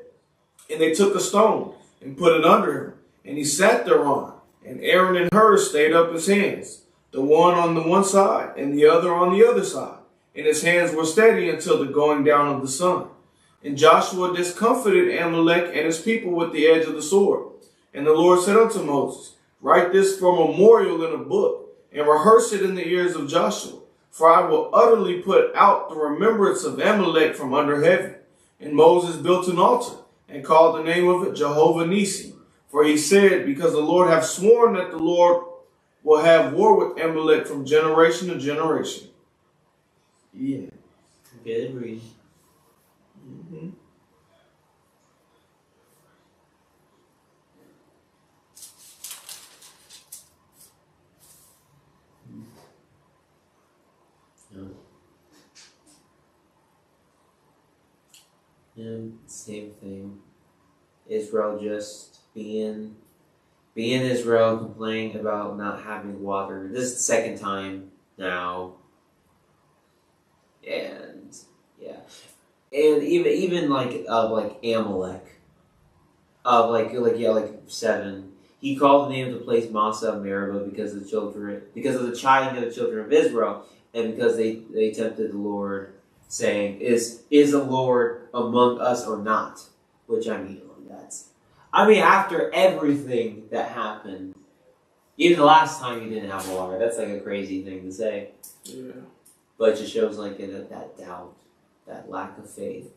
And they took a stone and put it under him. And he sat thereon. And Aaron and Hur stayed up his hands, the one on the one side, and the other on the other side. And his hands were steady until the going down of the sun. And Joshua discomfited Amalek and his people with the edge of the sword. And the Lord said unto Moses, Write this for a memorial in a book, and rehearse it in the ears of Joshua. For I will utterly put out the remembrance of Amalek from under heaven. And Moses built an altar, and called the name of it Jehovah Nissi. For he said, Because the Lord hath sworn that the Lord will have war with Amalek from generation to generation. Yeah. Good reading. Mm-hmm. And same thing. Israel just being Israel, complaining about not having water. This is the second time now. And yeah. And even like Amalek. Like 7. He called the name of the place Massah and Meribah because of the chiding of the children of Israel, and because they tempted the Lord, saying, Is the Lord among us or not? Which after everything that happened, even the last time you didn't have water, that's like a crazy thing to say. Yeah. But it just shows that doubt, that lack of faith.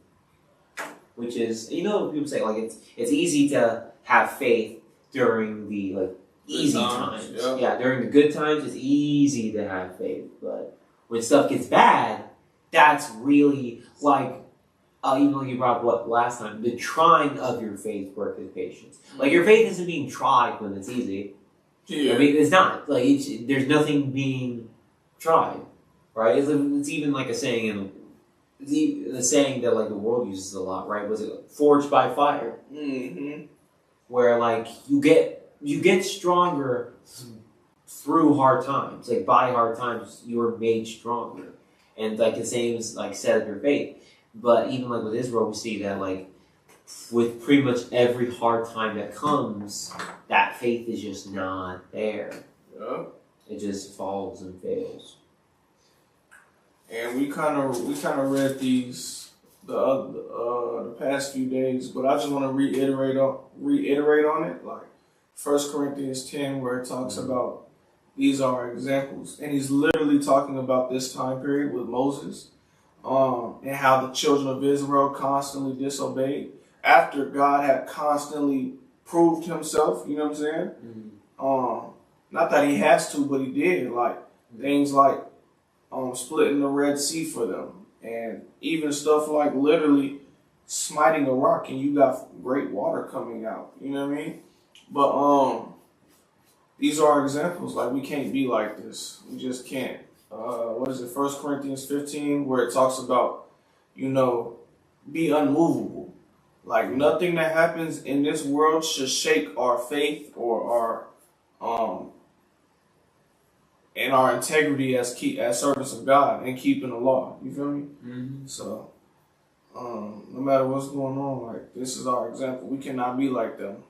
Which is, people say it's easy to have faith during the easy times. Yeah, during the good times it's easy to have faith, but when stuff gets bad, that's really even like you brought up last time, the trying of your faith worketh patience. Your faith isn't being tried when it's easy. Yeah. It's not. There's nothing being tried, right? It's even like a saying the saying that the world uses a lot, right? Was it forged by fire? Mm-hmm. Where you get stronger through hard times. By hard times you are made stronger. And the same is said of your faith. But even with Israel, we see that with pretty much every hard time that comes, that faith is just not there. Yeah. It just falls and fails. And we kind of read these the past few days, but I just want to reiterate on it, 1 Corinthians 10, where it talks about these are examples, and he's literally talking about this time period with Moses, and how the children of Israel constantly disobeyed after God had constantly proved himself. You know what I'm saying? Mm-hmm. Not that he has to, but he did. Things splitting the Red Sea for them, and even stuff literally smiting a rock and you got great water coming out. You know what I mean? But these are examples. We can't be like this. We just can't. What is it? 1 Corinthians 15, where it talks about, be unmovable. Like nothing that happens in this world should shake our faith or our and our integrity as servants of God and keeping the law. You feel me? Mm-hmm. So no matter what's going on, like this is our example. We cannot be like them.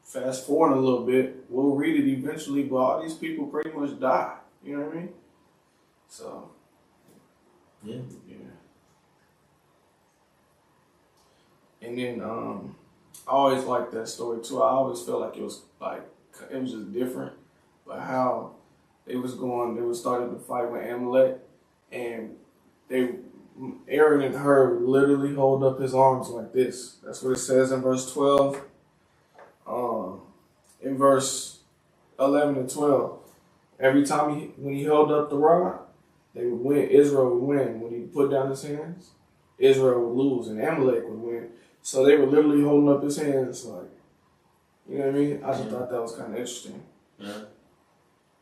Fast forward a little bit, we'll read it eventually, but all these people pretty much die. You know what I mean? So Yeah. And then I always liked that story too. I always felt like it was just different, but how they was starting to fight with Amalek, and Aaron and Hur literally hold up his arms like this. That's what it says in verse 12. In verse 11 and 12, every time when he held up the rod, they would win. Israel would win. When he put down his hands, Israel would lose, and Amalek would win. So they were literally holding up his hands, like, you know what I mean? I just thought that was kind of interesting. Yeah.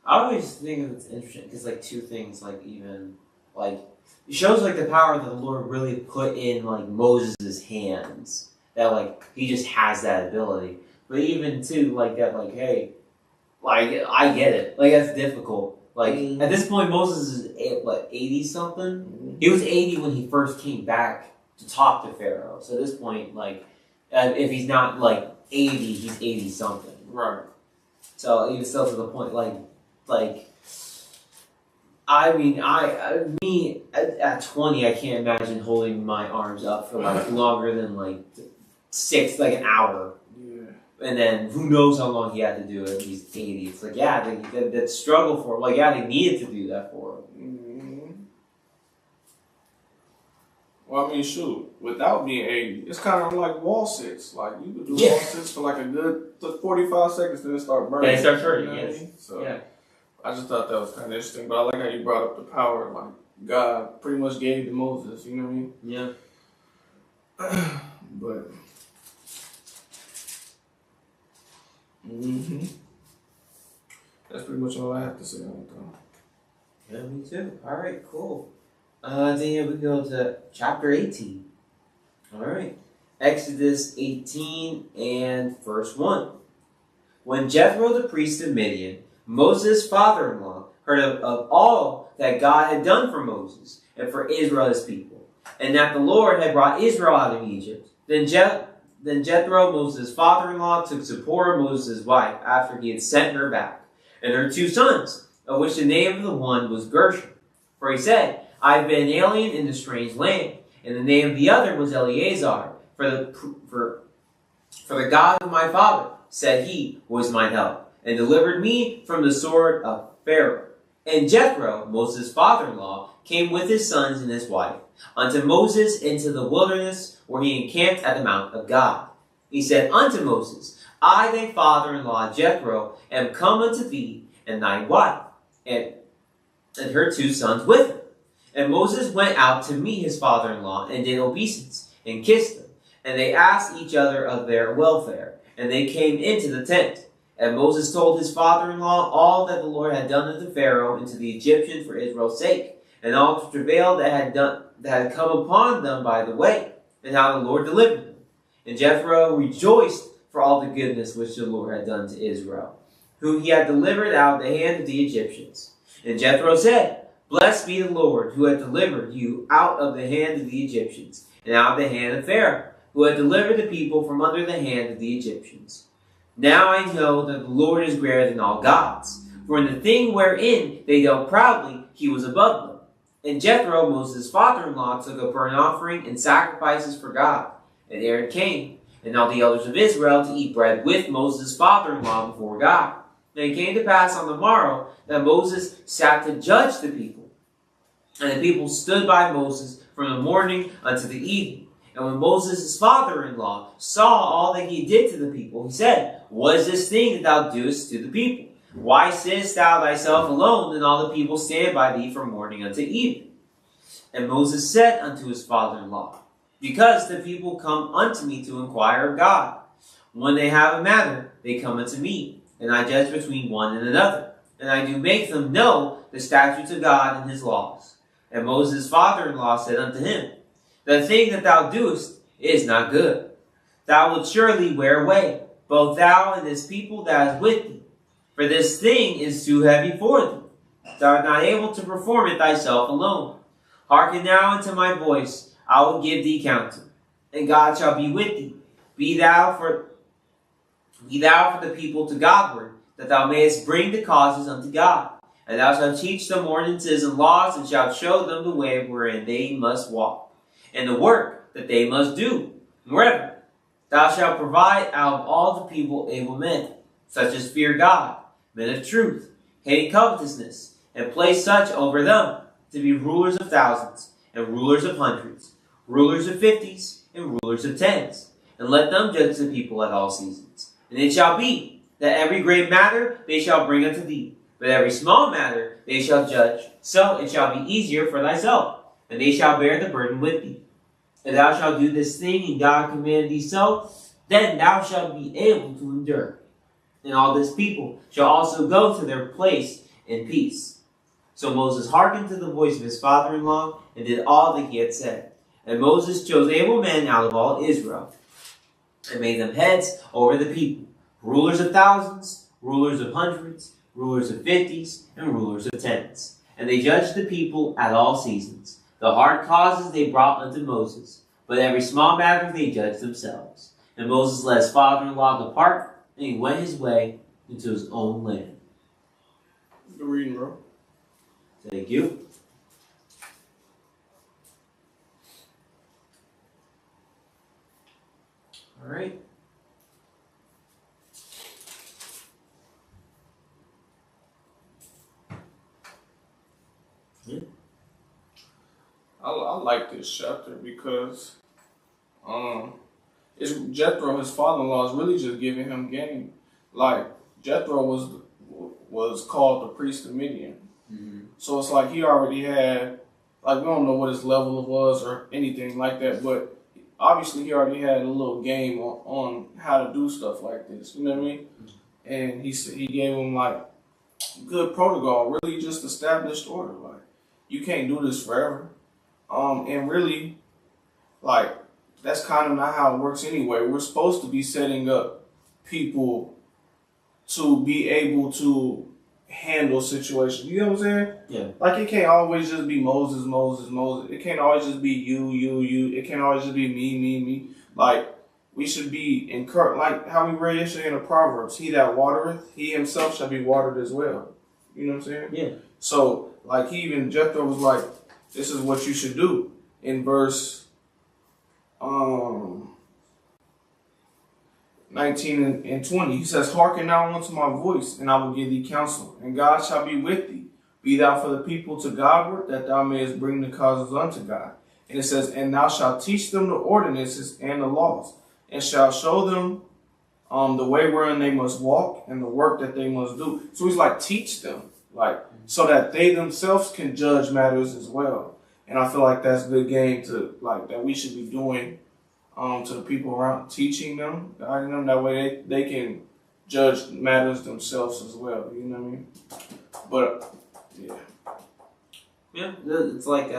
I always think it's interesting because, like, two things, like, even, like, it shows, like, the power that the Lord really put in, like, Moses' hands. That, like, he just has that ability. But even, too, like, that, like, hey, like, I get it. Like, that's difficult. Like, at this point, Moses is, 80-something? Mm-hmm. He was 80 when he first came back to talk to Pharaoh. So at this point, like, if he's not, like, 80, he's 80-something. Right. So even still to the point, like, I mean, me at 20, I can't imagine holding my arms up for, like, longer than, like, an hour. And then who knows how long he had to do it. He's 80. It's like, yeah, that struggle for him. Like, yeah, they needed to do that for him. Mm-hmm. Well, I mean, shoot, without being 80, it's kind of like wall sits. Like, you could do wall sits for like a good 45 seconds, then it start burning. Then it starts hurting, you know what I mean? So, yeah. I just thought that was kind of interesting. But I like how you brought up the power. Like, God pretty much gave to Moses, you know what I mean? Yeah. But... that's pretty much all I have to say on it, though. Yeah, me too. All right, cool. Then we go to chapter 18. All right. Exodus 18 and verse 1. When Jethro the priest of Midian, Moses' father-in-law, heard of all that God had done for Moses and for Israel his people, and that the Lord had brought Israel out of Egypt, Then Jethro, Moses' father-in-law, took Zipporah, Moses' wife, after he had sent her back, and her 2 sons, of which the name of the one was Gershom. For he said, I have been an alien in a strange land. And the name of the other was Eleazar. For the God of my father, said he, was mine help, and delivered me from the sword of Pharaoh. And Jethro, Moses' father-in-law, came with his sons and his wife unto Moses into the wilderness, where he encamped at the mount of God. He said unto Moses, I, thy father-in-law Jethro, am come unto thee, and thy wife, and her 2 sons with her. And Moses went out to meet his father-in-law, and did obeisance, and kissed them. And they asked each other of their welfare, and they came into the tent. And Moses told his father-in-law all that the Lord had done unto Pharaoh and to the Egyptians for Israel's sake, and all the travail that had come upon them by the way, and how the Lord delivered them. And Jethro rejoiced for all the goodness which the Lord had done to Israel, whom he had delivered out of the hand of the Egyptians. And Jethro said, Blessed be the Lord, who had delivered you out of the hand of the Egyptians, and out of the hand of Pharaoh, who had delivered the people from under the hand of the Egyptians. Now I know that the Lord is greater than all gods, for in the thing wherein they dealt proudly, he was above them. And Jethro, Moses' father-in-law, took a burnt offering and sacrifices for God. And Aaron came, and all the elders of Israel, to eat bread with Moses' father-in-law before God. And it came to pass on the morrow that Moses sat to judge the people. And the people stood by Moses from the morning unto the evening. And when Moses' father-in-law saw all that he did to the people, he said, What is this thing that thou doest to the people? Why sittest thou thyself alone, and all the people stand by thee from morning unto evening? And Moses said unto his father-in-law, Because the people come unto me to inquire of God. When they have a matter, they come unto me, and I judge between one and another. And I do make them know the statutes of God and his laws. And Moses' father-in-law said unto him, The thing that thou doest It is not good. Thou wilt surely wear away, both thou and this people that is with thee. For this thing is too heavy for thee. Thou art not able to perform it thyself alone. Hearken now unto my voice, I will give thee counsel, and God shall be with thee. Be thou for the people to Godward, that thou mayest bring the causes unto God. And thou shalt teach them ordinances and laws, and shalt show them the way wherein they must walk, and the work that they must do. Moreover, thou shalt provide out of all the people able men, such as fear God, men of truth, hating covetousness, and place such over them to be rulers of thousands, and rulers of hundreds, rulers of fifties, and rulers of tens. And let them judge the people at all seasons. And it shall be that every great matter they shall bring unto thee, but every small matter they shall judge. So it shall be easier for thyself, and they shall bear the burden with thee. And thou shalt do this thing, and God commanded thee so, then thou shalt be able to endure. And all this people shall also go to their place in peace. So Moses hearkened to the voice of his father-in-law, and did all that he had said. And Moses chose able men out of all Israel, and made them heads over the people, rulers of thousands, rulers of hundreds, rulers of fifties, and rulers of tens. And they judged the people at all seasons. The hard causes they brought unto Moses, but every small matter they judged themselves. And Moses let his father-in-law depart, and he went his way into his own land. Good reading, bro. Thank you. All right. Yeah. I like this chapter because it's Jethro, his father-in-law, is really just giving him game. Like Jethro was called the priest of Midian. Mm-hmm. So it's like he already had, like, we don't know what his level was or anything like that, but obviously he already had a little game on how to do stuff like this. You know what I mean? And he gave him like good protocol, really just established order. Like, you can't do this forever. And really, like, that's kind of not how it works anyway. We're supposed to be setting up people to be able to handle situations. You know what I'm saying? Yeah. Like, it can't always just be Moses. It can't always just be you. It can't always just be me. Like, we should be encouraged, like how we read yesterday in the Proverbs, he that watereth, he himself shall be watered as well. You know what I'm saying? Yeah. So, like, Jethro was like, this is what you should do. In verse 19 and 20, he says, hearken now unto my voice, and I will give thee counsel, and God shall be with thee. Be thou for the people to Godward, that thou mayest bring the causes unto God. And it says, and thou shalt teach them the ordinances and the laws, and shalt show them the way wherein they must walk, and the work that they must do. So he's like, teach them, like, so that they themselves can judge matters as well. And I feel like that's good game to, like, that we should be doing to the people around, teaching them, guiding them. That way they can judge matters themselves as well. You know what I mean? But, yeah. Yeah, it's like,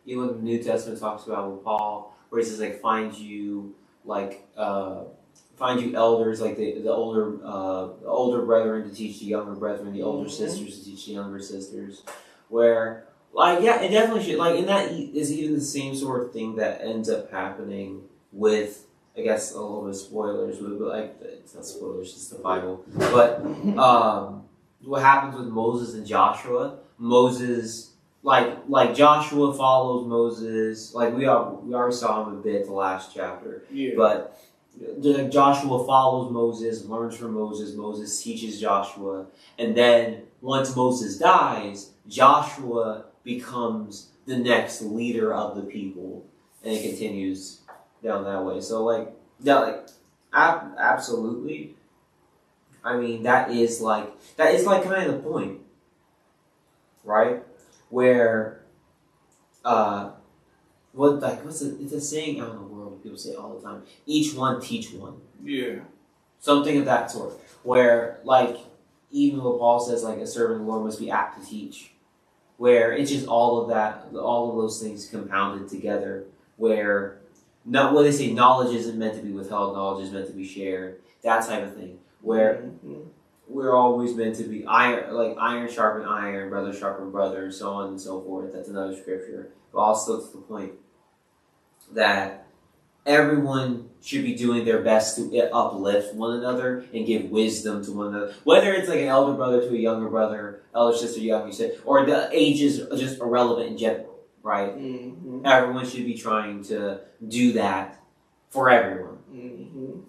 you know, the New Testament talks about with Paul, where he says, like, find you elders, like the older brethren to teach the younger brethren, the older sisters to teach the younger sisters, where, like, yeah, it definitely should, like, and that is even the same sort of thing that ends up happening with, I guess, a little bit of spoilers, but like, it's not spoilers, it's the Bible, but what happens with Moses and Joshua, like Joshua follows Moses, like we already saw him a bit the last chapter, Yeah. but Joshua follows Moses, learns from Moses, Moses teaches Joshua, and then once Moses dies, Joshua becomes the next leader of the people, and it continues down that way. So, like, yeah, like, absolutely. I mean, that is like kind of the point, right? Where, it's a saying out in the world, people say it all the time, each one teach one. Yeah. Something of that sort. Where, like, even what Paul says, like, a servant of the Lord must be apt to teach. Where it's just all of those things compounded together. Where, not what they say, knowledge isn't meant to be withheld, knowledge is meant to be shared. That type of thing. Where we're always meant to be iron sharpen iron, brother sharpen brother, so on and so forth. That's another scripture. But also to the point that everyone should be doing their best to uplift one another and give wisdom to one another. Whether it's like an elder brother to a younger brother, elder sister, younger sister, or the age is just irrelevant in general, right? Everyone should be trying to do that for everyone,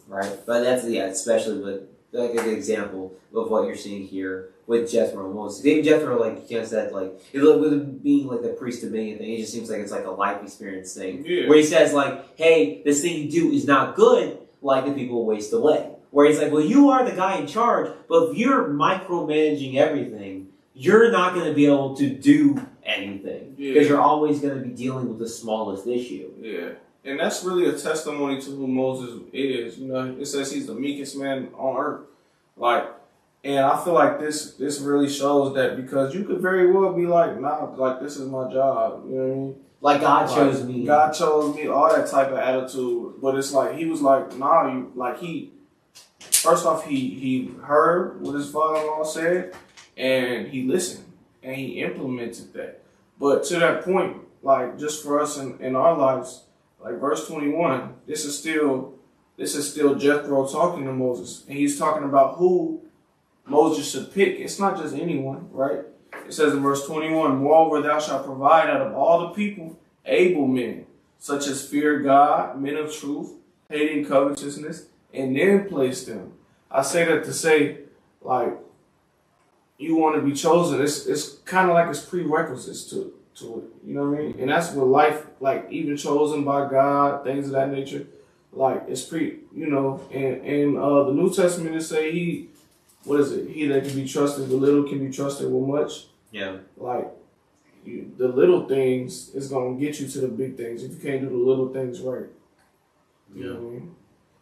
right? But that's, especially with like an example of what you're seeing here with Jethro. Most even Jethro, like you kind of said, like with being like the priest of Midian thing, it just seems like it's like a life experience thing. Yeah. Where he says like, "Hey, this thing you do is not good. Like the people waste away." Where he's like, "Well, you are the guy in charge, but if you're micromanaging everything, you're not going to be able to do anything because you're always going to be dealing with the smallest issue." Yeah. And that's really a testimony to who Moses is. You know, it says he's the meekest man on earth. Like, and I feel like this really shows that, because you could very well be like, nah, like this is my job. You know what I mean? Like God chose me. God chose me, all that type of attitude. But it's like, he was like, nah, first off, he heard what his father-in-law said, and he listened, and he implemented that. But to that point, like, just for us in our lives, like verse 21, this is still Jethro talking to Moses, and he's talking about who Moses should pick. It's not just anyone, right? It says in verse 21, "Moreover, thou shalt provide out of all the people able men, such as fear God, men of truth, hating covetousness, and then place them." I say that to say, like, you want to be chosen. It's kind of like it's prerequisites to it. You know what I mean? And that's what life, like, even chosen by God, things of that nature, like, it's and the New Testament, it say he that can be trusted with little can be trusted with much. Yeah. Like, the little things is going to get you to the big things if you can't do the little things right. You know what I mean?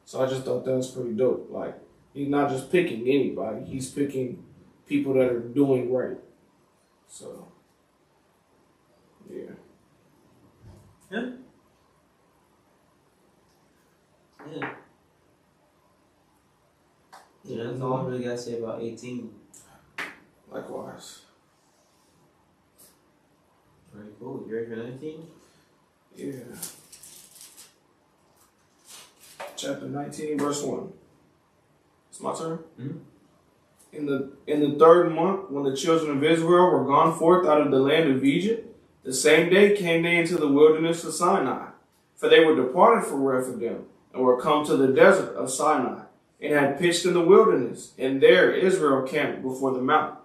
So I just thought that was pretty dope. Like, he's not just picking anybody, he's picking people that are doing right. So, yeah. Yeah. Yeah, that's all I really got to say about 18. Likewise. Very cool. You ready for 19? Yeah. Chapter 19, verse 1. It's my turn? Mm-hmm. In the third month, when the children of Israel were gone forth out of the land of Egypt, the same day came they into the wilderness of Sinai. For they were departed from Rephidim, and were come to the desert of Sinai, and had pitched in the wilderness, and there Israel camped before the mountain.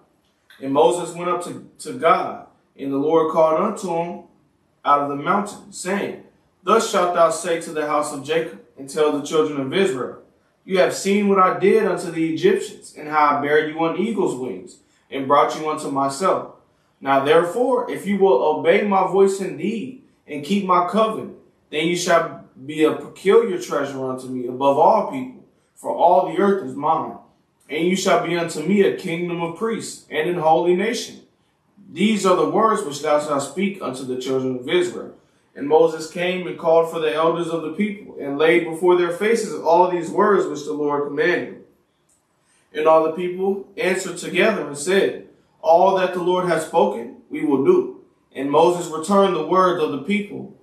And Moses went up to God, and the Lord called unto him out of the mountain, saying, Thus shalt thou say to the house of Jacob, and tell the children of Israel, You have seen what I did unto the Egyptians, and how I bare you on eagle's wings, and brought you unto myself. Now therefore, if you will obey my voice indeed, and keep my covenant, then you shall be a peculiar treasure unto me above all people, for all the earth is mine. And you shall be unto me a kingdom of priests, and an holy nation. These are the words which thou shalt speak unto the children of Israel. And Moses came and called for the elders of the people, and laid before their faces all these words which the Lord commanded. And all the people answered together and said, All that the Lord hath spoken, we will do. And Moses returned the words of the people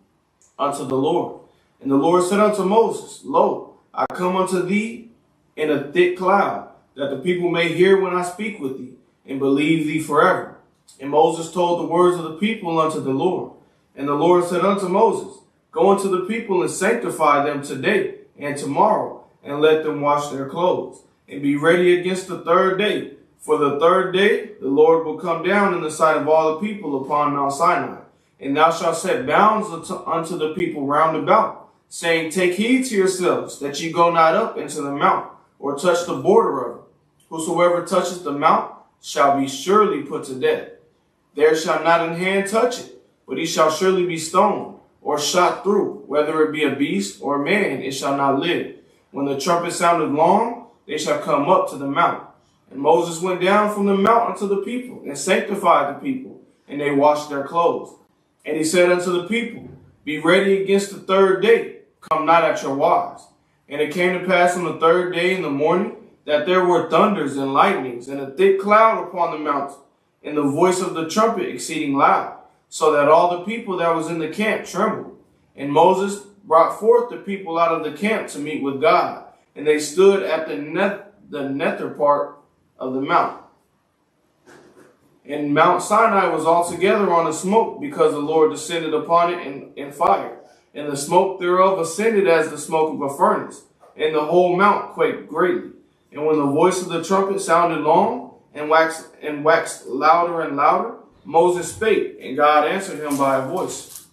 unto the Lord. And the Lord said unto Moses, Lo, I come unto thee in a thick cloud, that the people may hear when I speak with thee, and believe thee forever. And Moses told the words of the people unto the Lord. And the Lord said unto Moses, Go unto the people and sanctify them today and tomorrow, and let them wash their clothes, and be ready against the third day. For the third day the Lord will come down in the sight of all the people upon Mount Sinai. And thou shalt set bounds unto the people round about, saying, Take heed to yourselves, that ye go not up into the mount, or touch the border of it. Whosoever touches the mount shall be surely put to death. There shall not an hand touch it, but he shall surely be stoned, or shot through. Whether it be a beast or a man, it shall not live. When the trumpet sounded long, they shall come up to the mount. And Moses went down from the mount unto the people, and sanctified the people, and they washed their clothes. And he said unto the people, Be ready against the third day. come not at your wise. And it came to pass on the third day in the morning that there were thunders and lightnings and a thick cloud upon the mountain, and the voice of the trumpet exceeding loud, so that all the people that was in the camp trembled. And Moses brought forth the people out of the camp to meet with God, and they stood at the nether part of the mount. And Mount Sinai was altogether on a smoke, because the Lord descended upon it in fire. And the smoke thereof ascended as the smoke of a furnace, and the whole mount quaked greatly. And when the voice of the trumpet sounded long, and waxed louder and louder, Moses spake, and God answered him by a voice.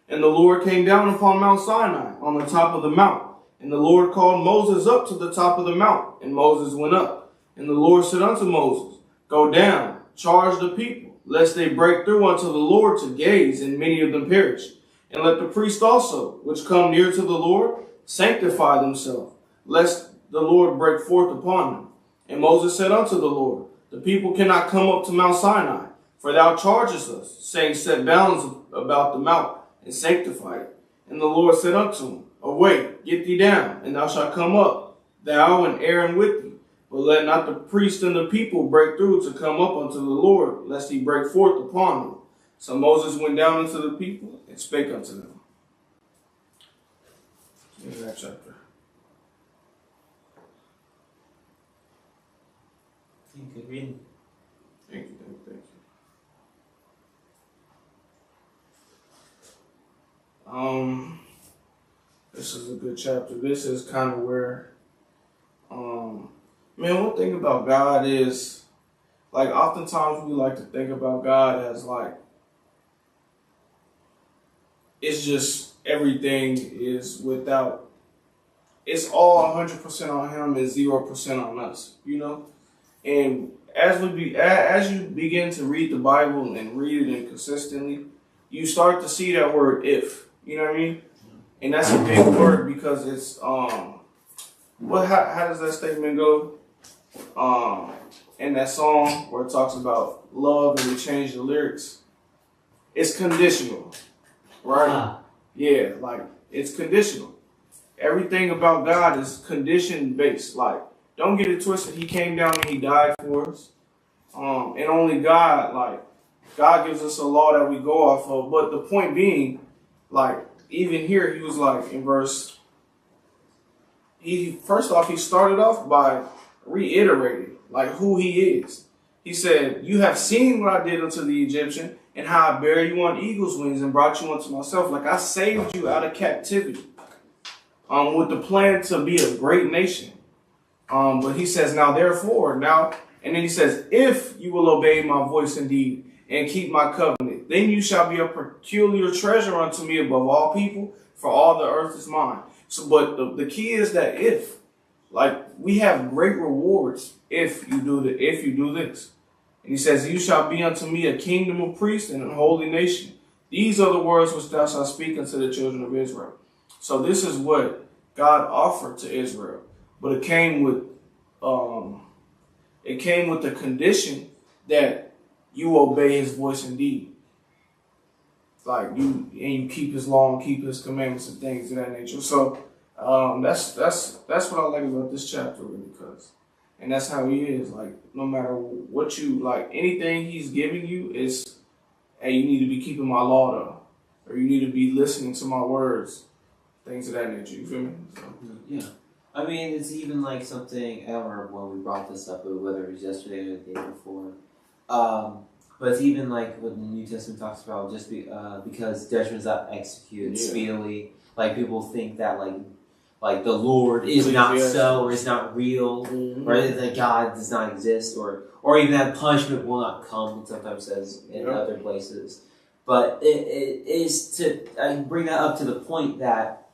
And the Lord came down upon Mount Sinai on the top of the mount. And the Lord called Moses up to the top of the mount, and Moses went up. And the Lord said unto Moses, Go down, charge the people, lest they break through unto the Lord to gaze, and many of them perish. And let the priests also, which come near to the Lord, sanctify themselves, lest the Lord break forth upon them. And Moses said unto the Lord, The people cannot come up to Mount Sinai, for thou chargest us, saying, Set bounds about the mount, and sanctify it. And the Lord said unto him, Away, get thee down, and thou shalt come up, thou and Aaron with thee. But let not the priest and the people break through to come up unto the Lord, lest he break forth upon them. So Moses went down unto the people and spake unto them. In that chapter. Good reading. Thank you. This is a good chapter. This is kind of where, one thing about God is, like, oftentimes we like to think about God as, like, it's just everything is without, it's all 100% on him and 0% on us, you know? And as you begin to read the Bible and read it consistently, you start to see that word if, you know what I mean? And that's a big word, because it's, how does that statement go? In that song where it talks about love and we change the lyrics, it's conditional, right? Yeah, like, it's conditional. Everything about God is condition based. Like, don't get it twisted. He came down and he died for us. And only God gives us a law that we go off of. But the point being, like, even here, he was like, in verse, first off, he started off by reiterating, like, who he is. He said, You have seen what I did unto the Egyptian, and how I bear you on eagle's wings and brought you unto myself. Like, I saved you out of captivity, with the plan to be a great nation. But he says, now, therefore, and then he says, if you will obey my voice indeed and keep my covenant, then you shall be a peculiar treasure unto me above all people, for all the earth is mine. So, but the key is that if, like, we have great rewards if you do this. And he says, You shall be unto me a kingdom of priests and a holy nation. These are the words which thou shalt speak unto the children of Israel. So this is what God offered to Israel. But it came with the condition that you obey his voice indeed. Like, you keep his law and keep his commandments and things of that nature. So that's what I like about this chapter, really, and that's how he is. Like, no matter what you, like, anything he's giving you is, hey, you need to be keeping my law, though. Or you need to be listening to my words. Things of that nature. You feel me? So. Yeah. I mean, it's even like something, I don't remember when we brought this up, whether it was yesterday or the day before. But it's even like what the New Testament talks about, just because judgment is not executed speedily. Like, people think that, like the Lord is not so, or is not real, or that God does not exist, or even that punishment will not come, it sometimes says in other places. But it is to bring that up to the point that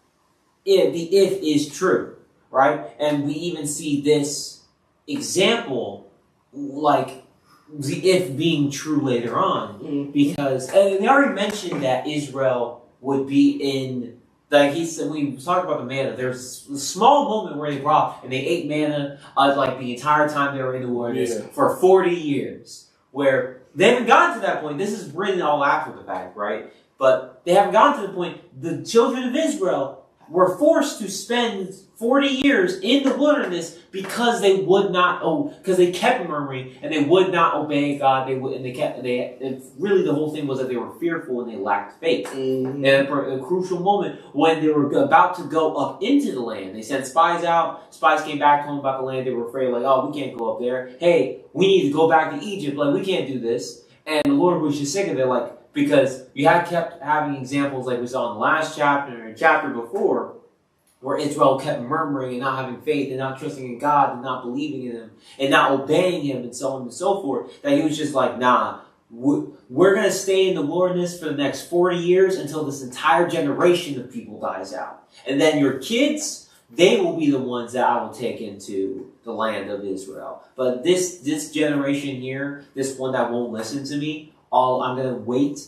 the if is true, right? And we even see this example, like the if being true later on, because and they already mentioned that Israel would be in. Like he said, we talked about the manna. There's a small moment where they brought and they ate manna like the entire time they were in the wilderness for 40 years. Where they haven't gotten to that point. This is written all after the fact, right? But they haven't gotten to the point. The children of Israel were forced to spend 40 years in the wilderness because they would not, because they kept murmuring and they would not obey God. Really the whole thing was that they were fearful and they lacked faith. Mm-hmm. And for a crucial moment when they were about to go up into the land, they sent spies out. Spies came back, told them about the land. They were afraid, like, oh, we can't go up there. Hey, we need to go back to Egypt. Like, we can't do this. And the Lord was just sick of it, like, because you had kept having examples like we saw in the last chapter and chapter before, where Israel kept murmuring and not having faith and not trusting in God and not believing in Him and not obeying Him and so on and so forth, that He was just like, nah, we're going to stay in the wilderness for the next 40 years until this entire generation of people dies out. And then your kids, they will be the ones that I will take into the land of Israel. But this generation here, this one that won't listen to me, I'm going to wait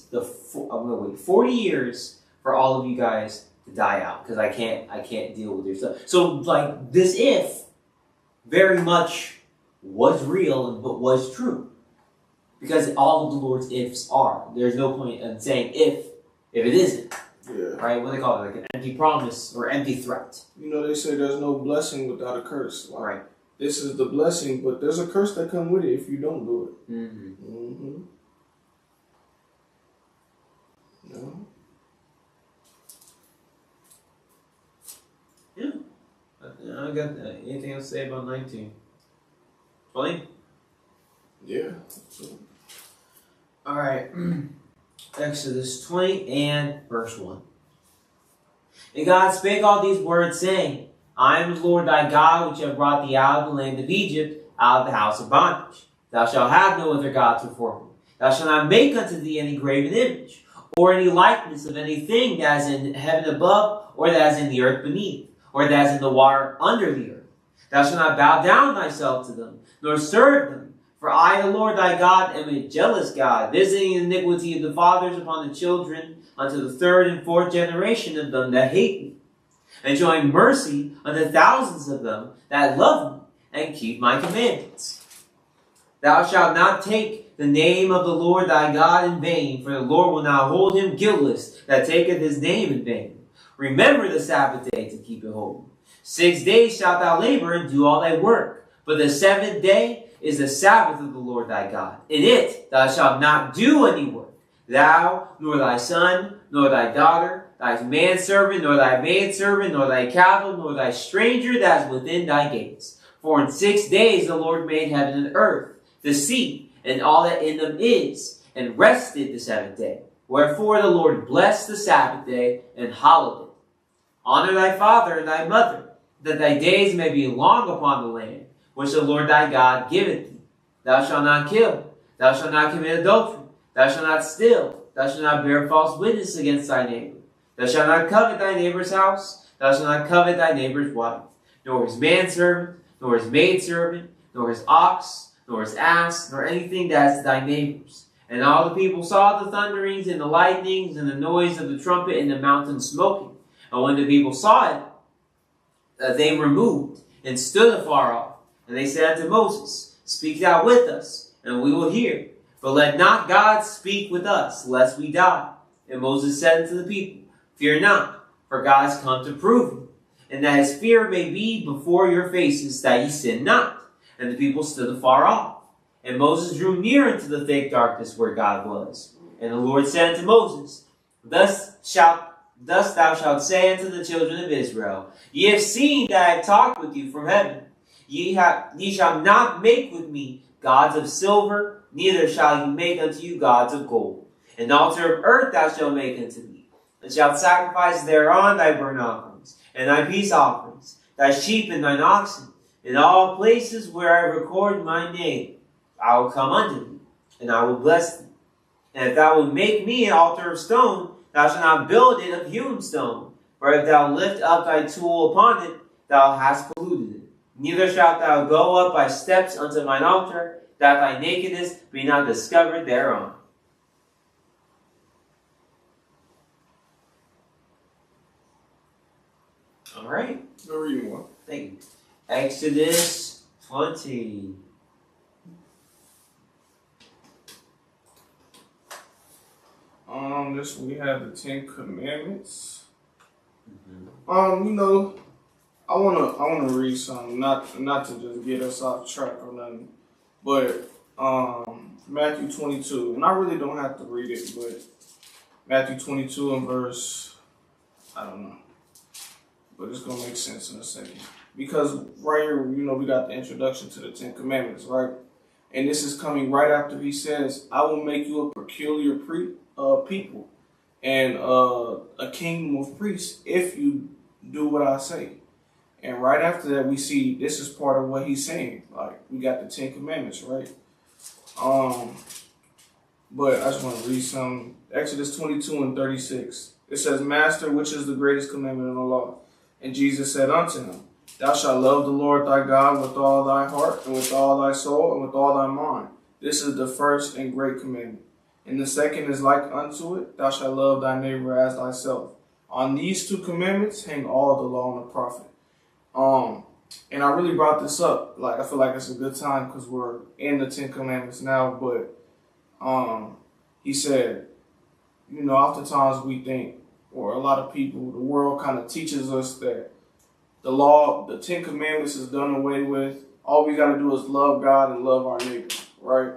40 years for all of you guys to die out, because I can't deal with your stuff. So like this if very much was real but was true, because all of the Lord's ifs are. There's no point in saying if it isn't. Yeah. Right? What do they call it? Like an empty promise or empty threat. You know, they say there's no blessing without a curse. Like, right. This is the blessing, but there's a curse that comes with it if you don't do it. Mm-hmm. Mm-hmm. No. Yeah. I got anything else to say about 19? 20? Yeah. Alright. Exodus 20 and verse 1. And God spake all these words, saying, I am the Lord thy God, which have brought thee out of the land of Egypt, out of the house of bondage. Thou shalt have no other gods before me. Thou shalt not make unto thee any graven image, or any likeness of anything that is in heaven above, or that is in the earth beneath, or that is in the water under the earth. Thou shalt not bow down thyself to them, nor serve them. For I, the Lord thy God, am a jealous God, visiting the iniquity of the fathers upon the children, unto the third and fourth generation of them that hate me, and showing mercy unto thousands of them that love me, and keep my commandments. Thou shalt not take the name of the Lord thy God in vain, for the Lord will not hold him guiltless that taketh his name in vain. Remember the Sabbath day to keep it holy. 6 days shalt thou labor and do all thy work, but the seventh day is the Sabbath of the Lord thy God. In it thou shalt not do any work, thou, nor thy son, nor thy daughter, thy manservant, nor thy maidservant, nor thy cattle, nor thy stranger that is within thy gates. For in 6 days the Lord made heaven and earth, the sea, and all that in them is, and rested the seventh day. Wherefore the Lord blessed the Sabbath day, and hallowed it. Honor thy father and thy mother, that thy days may be long upon the land, which the Lord thy God giveth thee. Thou shalt not kill, thou shalt not commit adultery, thou shalt not steal, thou shalt not bear false witness against thy neighbor. Thou shalt not covet thy neighbor's house, thou shalt not covet thy neighbor's wife, nor his manservant, nor his maidservant, nor his ox, nor his ass, nor anything that is thy neighbor's. And all the people saw the thunderings and the lightnings and the noise of the trumpet and the mountain smoking. And when the people saw it, they removed and stood afar off. And they said unto Moses, Speak thou with us, and we will hear. But let not God speak with us, lest we die. And Moses said unto the people, Fear not, for God is come to prove you, and that his fear may be before your faces, that ye sin not. And the people stood afar off. And Moses drew near into the thick darkness where God was. And the Lord said unto Moses, Thus thou shalt say unto the children of Israel, Ye have seen that I have talked with you from heaven. Ye shall not make with me gods of silver, neither shall ye make unto you gods of gold. An altar of earth thou shalt make unto me, and shalt sacrifice thereon thy burnt offerings, and thy peace offerings, thy sheep and thine oxen. In all places where I record my name, I will come unto thee, and I will bless thee. And if thou wilt make me an altar of stone, thou shalt not build it of hewn stone. For if thou lift up thy tool upon it, thou hast polluted it. Neither shalt thou go up by steps unto mine altar, that thy nakedness be not discovered thereon. All right. Go read one. Thank you. Exodus 20. This we have the 10 Commandments. You know, I wanna read something, not to just get us off track or nothing, but Matthew 22, and I really don't have to read it, but Matthew 22 and verse, I don't know, but it's gonna make sense in a second, because right here, you know, we got the introduction to the Ten Commandments, right? And this is coming right after he says, "I will make you a peculiar people and a kingdom of priests if you do what I say." And right after that, we see this is part of what he's saying. Like, we got the Ten Commandments, right? But I just want to read some. Exodus 22 and 36. It says, "Master, which is the greatest commandment in the law?" And Jesus said unto him, "Thou shalt love the Lord thy God with all thy heart, and with all thy soul, and with all thy mind. This is the first and great commandment. And the second is like unto it, thou shalt love thy neighbor as thyself. On these two commandments hang all the law and the prophet." And I really brought this up. Like, I feel like it's a good time because we're in the Ten Commandments now. But he said, you know, oftentimes we think, or a lot of people, the world kind of teaches us that the law, the Ten Commandments is done away with. All we got to do is love God and love our neighbor, right?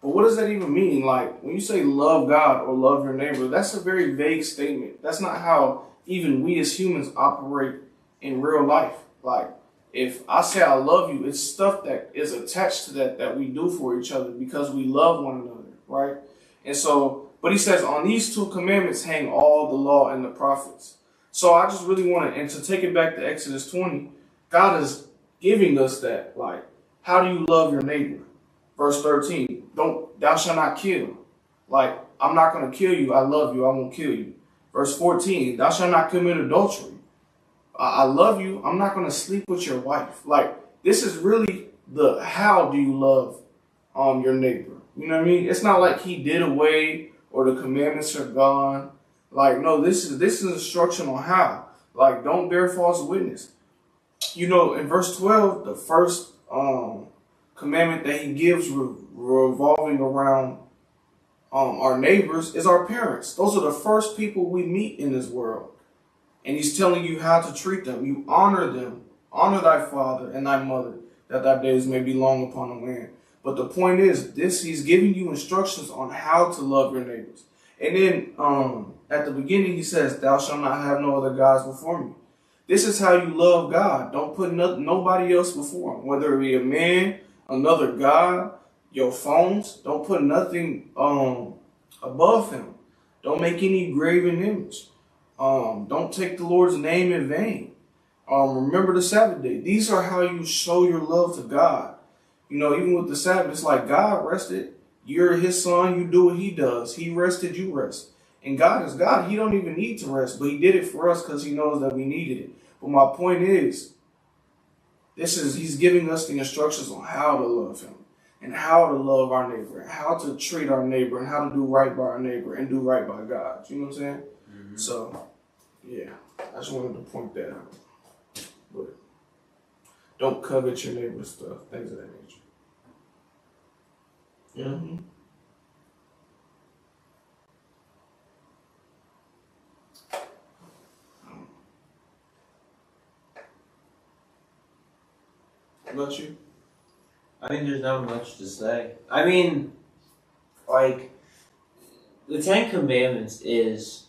But what does that even mean? Like, when you say love God or love your neighbor, that's a very vague statement. That's not how even we as humans operate in real life. Like, if I say I love you, it's stuff that is attached to that we do for each other because we love one another, right? And so, but he says, on these two commandments hang all the law and the prophets. So I just really want to, and to take it back to Exodus 20, God is giving us that. Like, how do you love your neighbor? Verse 13, thou shalt not kill. Like, I'm not going to kill you. I love you. I won't kill you. Verse 14, thou shalt not commit adultery. I love you. I'm not going to sleep with your wife. Like, this is really the how do you love your neighbor. You know what I mean? It's not like he did away or the commandments are gone. Like, no, this is instruction on how. Like, don't bear false witness. You know, in verse 12, the first commandment that he gives revolving around our neighbors is our parents. Those are the first people we meet in this world. And he's telling you how to treat them. You honor them. Honor thy father and thy mother, that thy days may be long upon the land. But the point is, he's giving you instructions on how to love your neighbors. And then at the beginning, he says, thou shalt not have no other gods before me. This is how you love God. Don't put nobody else before him, whether it be a man, another God, your phones. Don't put nothing above him. Don't make any graven image. Don't take the Lord's name in vain. Remember the Sabbath day. These are how you show your love to God. You know, even with the Sabbath, it's like God rested. You're his son. You do what he does. He rested, you rest. And God is God. He don't even need to rest, but he did it for us because he knows that we needed it. But my point is, he's giving us the instructions on how to love him and how to love our neighbor and how to treat our neighbor and how to do right by our neighbor and do right by God. You know what I'm saying? Mm-hmm. So, yeah, I just wanted to point that out. But don't covet your neighbor's stuff, things of that nature. Yeah. Mm-hmm. About you? I mean, there's not much to say. I mean, like, the Ten Commandments is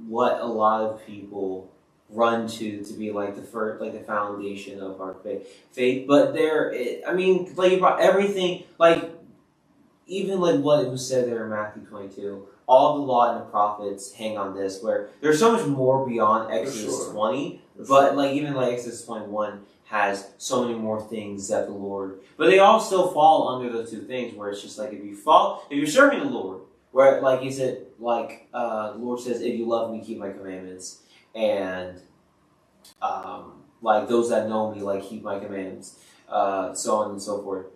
what a lot of people run to be like the first, like the foundation of our faith. But I mean, like, you brought everything, like, even like what it was said there in Matthew 22, all the law and the prophets hang on this, where there's so much more beyond Exodus 20, but like even like Exodus 21 has so many more things that the Lord, but they all still fall under those two things, where it's just like if you're serving the Lord, where like he said, like the Lord says, if you love me, keep my commandments, and like those that know me, like keep my commandments, so on and so forth.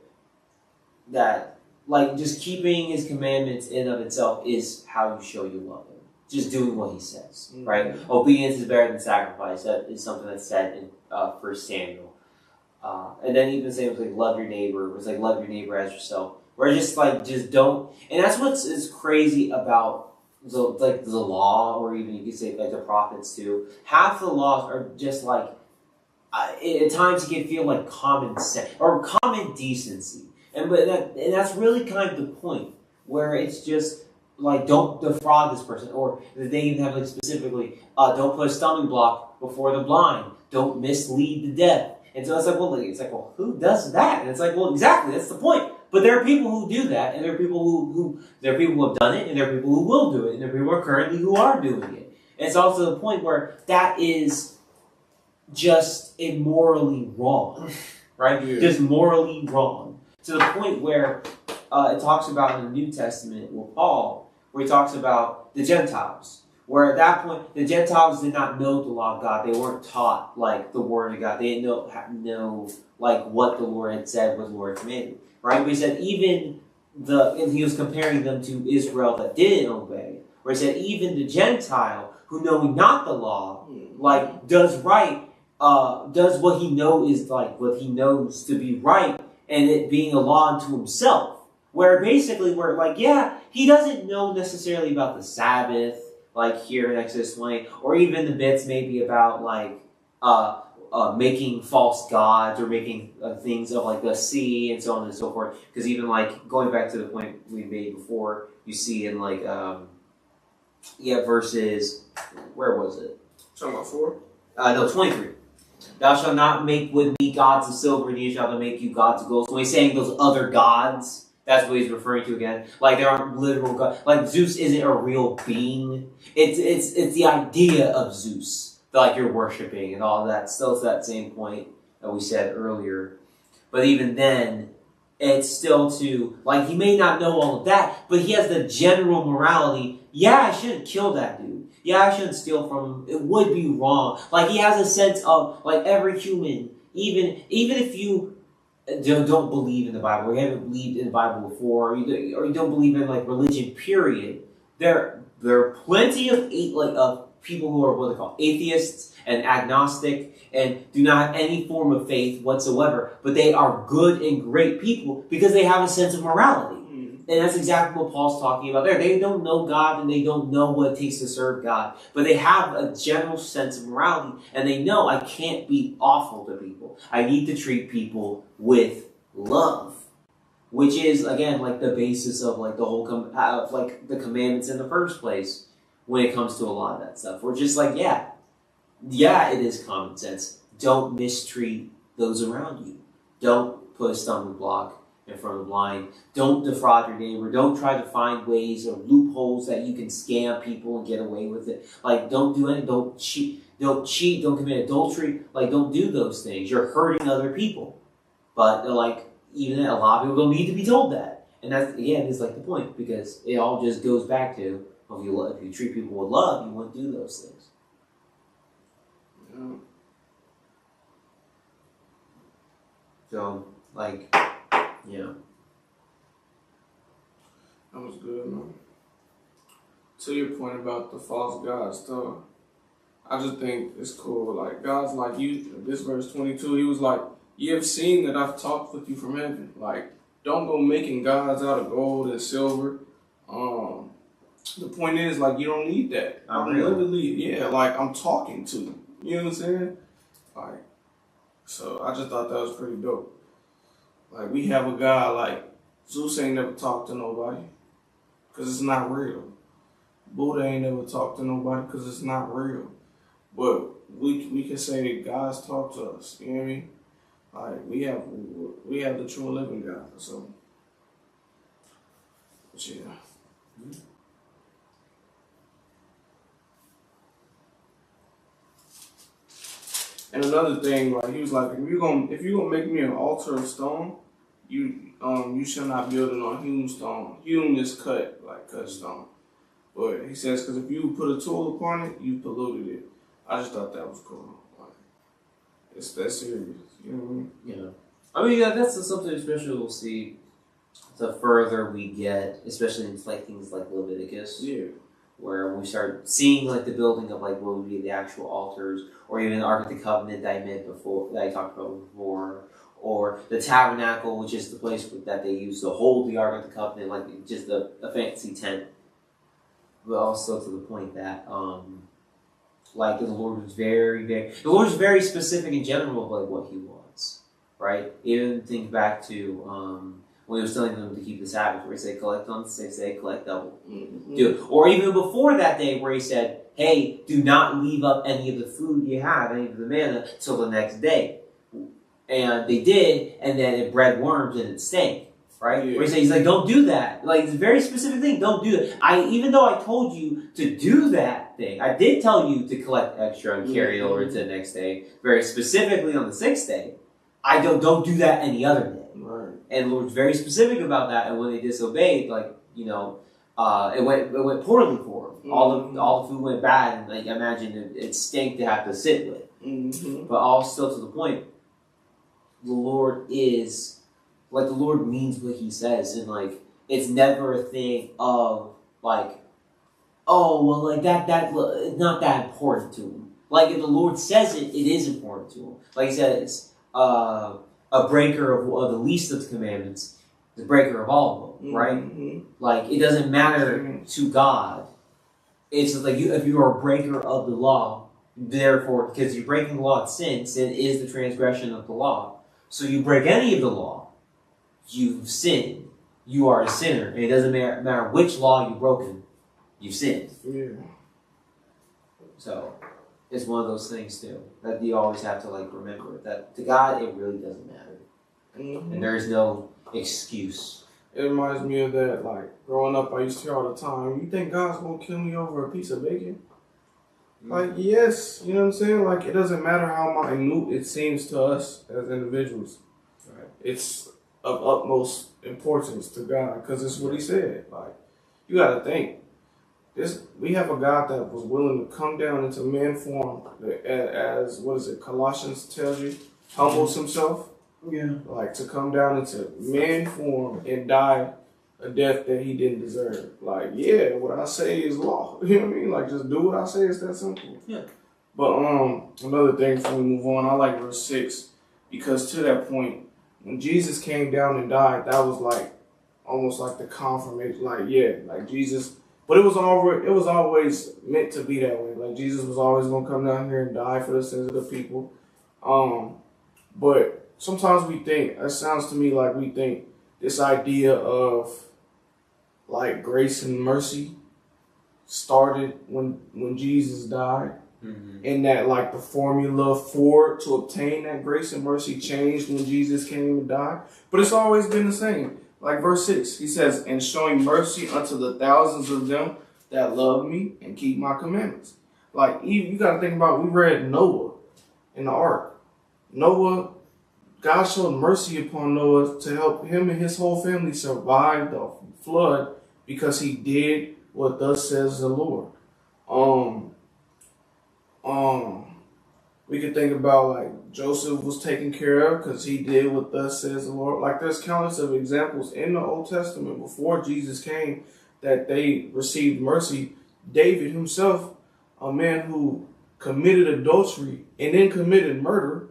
That like just keeping his commandments in of itself is how you show you love him. Just doing what he says, right? Obedience is better than sacrifice. That is something that's said in 1 Samuel. And then even saying like love your neighbor, it's like love your neighbor as yourself. Where just don't, and that's what's is crazy about the law, or even you could say like the prophets too. Half the laws are just like at times it can feel like common sense or common decency, and that's really kind of the point where it's just like don't defraud this person, or they even have like specifically don't put a stumbling block before the blind, don't mislead the deaf. And so it's like, well, who does that? And it's like, well, exactly, that's the point. But there are people who do that, and there are people who have done it, and there are people who will do it, and there are people who are currently who are doing it. And it's also the point where that is just immorally wrong, right? Yeah. Just morally wrong. To the point where it talks about in the New Testament with Paul, where he talks about the Gentiles. Where at that point, the Gentiles did not know the law of God. They weren't taught, like, the Word of God. They didn't know like, what the Lord had said, what the Lord commanded. Right? But he said and he was comparing them to Israel that didn't obey. Where he said, even the Gentile, who knowing not the law, like, does right, does what he what he knows to be right, and it being a law unto himself. Where basically, he doesn't know necessarily about the Sabbath, like here in Exodus 20, or even the bits maybe about like making false gods or making things of like the sea and so on and so forth. Because even like going back to the point we made before, you see in like verses, where was it? Talking about 4? No, 23. Thou shalt not make with me gods of silver, neither shalt thou make you gods of gold. So when he's saying those other gods, that's what he's referring to again. Like there aren't literal gods. Like Zeus isn't a real being. It's the idea of Zeus that like you're worshiping and all that. Still, it's that same point that we said earlier. But even then, it's still to like he may not know all of that, but he has the general morality. Yeah, I shouldn't kill that dude. Yeah, I shouldn't steal from him. It would be wrong. Like he has a sense of like every human, even if you don't believe in the Bible, or you haven't believed in the Bible before, or you don't believe in like religion, period. There are plenty of people who are what they call atheists and agnostic and do not have any form of faith whatsoever, but they are good and great people because they have a sense of morality. And that's exactly what Paul's talking about there. They don't know God and they don't know what it takes to serve God. But they have a general sense of morality. And they know I can't be awful to people. I need to treat people with love. Which is, again, like the basis of like the whole, the commandments in the first place. When it comes to a lot of that stuff. We're just like, yeah, it is common sense. Don't mistreat those around you. Don't put a stumbling block in front of the blind. Don't defraud your neighbor. Don't try to find ways or loopholes that you can scam people and get away with it. Like, don't do anything. Don't cheat. Don't commit adultery. Like, don't do those things. You're hurting other people. But, like, even a lot of people don't need to be told that. And that, again, is like the point. Because it all just goes back to, if you treat people with love, you won't do those things. Yeah. So, like, yeah. That was good, man. To your point about the false god stuff, I just think it's cool. Like, God's like, this verse 22, he was like, you have seen that I've talked with you from heaven. Like, don't go making gods out of gold and silver. The point is, like, you don't need that. I'm literally, like, I'm talking to you. You know what I'm saying? Like, so I just thought that was pretty dope. Like, we have a guy like Zeus ain't never talked to nobody because it's not real. Buddha ain't never talked to nobody because it's not real. But we can say that God's talked to us. You know what I mean? Like, we have the true living God. So, but yeah. Mm-hmm. And another thing, like he was like, if you're gonna make me an altar of stone, you shall not build it on hewn stone. Hewn is cut stone. But he says, because if you put a tool upon it, you polluted it. I just thought that was cool. Like, it's that serious. You know what I mean? Yeah. I mean, that's something especially we'll see the further we get, especially in like things like Leviticus. Yeah. Where we start seeing like the building of like what would be the actual altars, or even the Ark of the Covenant that I talked about before, or the tabernacle, which is the place that they use to hold the Ark of the Covenant, like just a fancy tent. but also to the point that like the Lord was the Lord was very specific in general of like what He was, right? Even think back to when He was telling them to keep the Sabbath, where He said, "Collect on the sixth day, collect double." Do, or even before that day, where He said, "Hey, do not leave up any of the food you have, any of the manna, till the next day." And they did, and then it bred worms and it stank, right? Yeah. Where He's like, "Don't do that." Like, it's a very specific thing. Don't do that. Even though I told you to do that thing, I did tell you to collect extra and carry it over to the next day, very specifically on the sixth day. I don't do that any other day. Right. And the Lord's very specific about that. And when they disobeyed, like, it went poorly for them. All the food went bad, and like, imagine it stank to have to sit with. But all still to the point. The Lord is, like, the Lord means what He says, and like, it's never a thing of like, oh well, like that it's not that important to Him. Like, if the Lord says it, it is important to Him. Like He said, it's a breaker of the least of the commandments, the breaker of all of them, right? Like, it doesn't matter to God. It's like if you are a breaker of the law, therefore, because you're breaking the law, it's sin. Sin is the transgression of the law. So you break any of the law, you've sinned. You are a sinner. And it doesn't matter which law you've broken, you've sinned. Yeah. So it's one of those things too that you always have to like remember that to God it really doesn't matter, and there is no excuse. It reminds me of that, like, growing up, I used to hear all the time, "You think God's gonna kill me over a piece of bacon?" Like, yes, you know what I'm saying? Like, it doesn't matter how minute it seems to us as individuals. Right. It's of utmost importance to God, because it's what He said. Like, you gotta think, we have a God that was willing to come down into man form, as what is it, Colossians tells you, humbles Himself. Yeah. Like, to come down into man form and die a death that He didn't deserve. Like, yeah, what I say is law. You know what I mean? Like, just do what I say. It's that simple. Yeah. But another thing before we move on, I like verse 6, because to that point, when Jesus came down and died, that was like almost like the confirmation. Like, yeah, like Jesus. But it was always meant to be that way. Like, Jesus was always gonna come down here and die for the sins of the people. But sometimes we think, it sounds to me like we think this idea of like grace and mercy started when Jesus died. And that like the formula for to obtain that grace and mercy changed when Jesus came and died. But it's always been the same. Like verse 6, He says, "And showing mercy unto the thousands of them that love me and keep my commandments." Like, you got to think about, we read Noah in the ark. Noah, God showed mercy upon Noah to help him and his whole family survive the flood because he did what thus says the Lord. We could think about like Joseph was taken care of because he did what thus says the Lord. Like, there's countless of examples in the Old Testament before Jesus came that they received mercy. David himself, a man who committed adultery and then committed murder,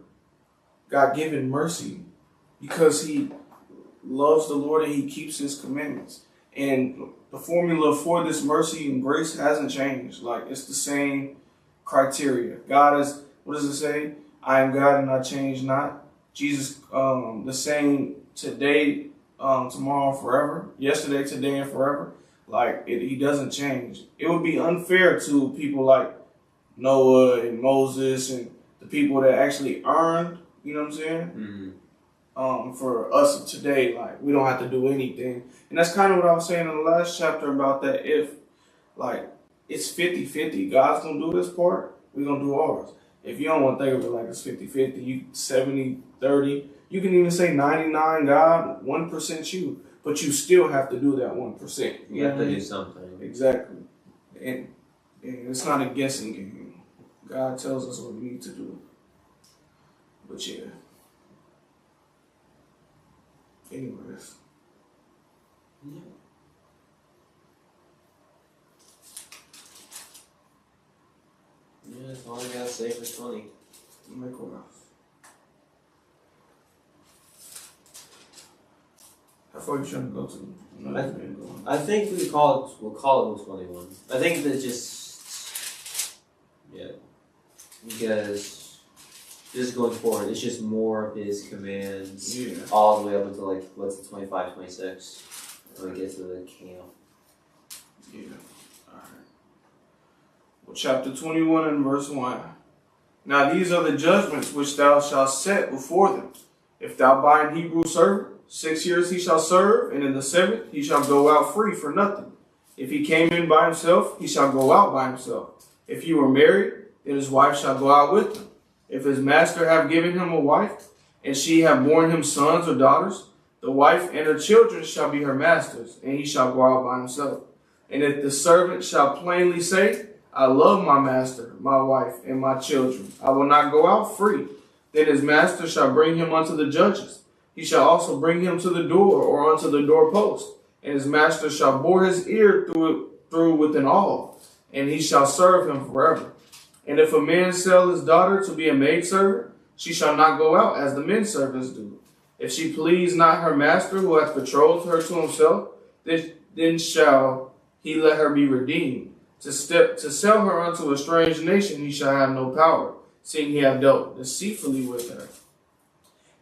got given mercy because he loves the Lord and he keeps His commandments. And the formula for this mercy and grace hasn't changed. Like, it's the same criteria. God is, what does it say? "I am God and I change not." Jesus, the same today, tomorrow, forever. Yesterday, today, and forever. Like, He doesn't change. It would be unfair to people like Noah and Moses and the people that actually earned, you know what I'm saying? For us of today, like, we don't have to do anything. And that's kind of what I was saying in the last chapter about that. If, like, it's 50-50, God's going to do His part, we're going to do ours. If you don't want to think of it like it's 50-50, you 70-30, you can even say 99 God, 1% you. But you still have to do that 1%. You have to do something. Exactly. And it's not a guessing game. God tells us what we need to do. But yeah. Anyways. Yeah. Yeah, that's all I gotta say for 20. Likewise. Have part are you trying to go to? I think we'll call it 21. I think that just because just going forward, it's just more of his commands all the way up until like 25, 26 when we get to the camp. Yeah. All right. Well, chapter 21 and verse 1. Now these are the judgments which thou shalt set before them. If thou buy an Hebrew servant, 6 years he shall serve, and in the 7th he shall go out free for nothing. If he came in by himself, he shall go out by himself. If he were married, then his wife shall go out with him. If his master have given him a wife, and she have borne him sons or daughters, the wife and her children shall be her master's, and he shall go out by himself. And if the servant shall plainly say, I love my master, my wife, and my children, I will not go out free, then his master shall bring him unto the judges. He shall also bring him to the door or unto the doorpost, and his master shall bore his ear through with an awl, and he shall serve him forever. And if a man sell his daughter to be a maidservant, she shall not go out as the men servants do. If she please not her master who hath betrothed her to himself, then shall he let her be redeemed. To sell her unto a strange nation he shall have no power, seeing he have dealt deceitfully with her.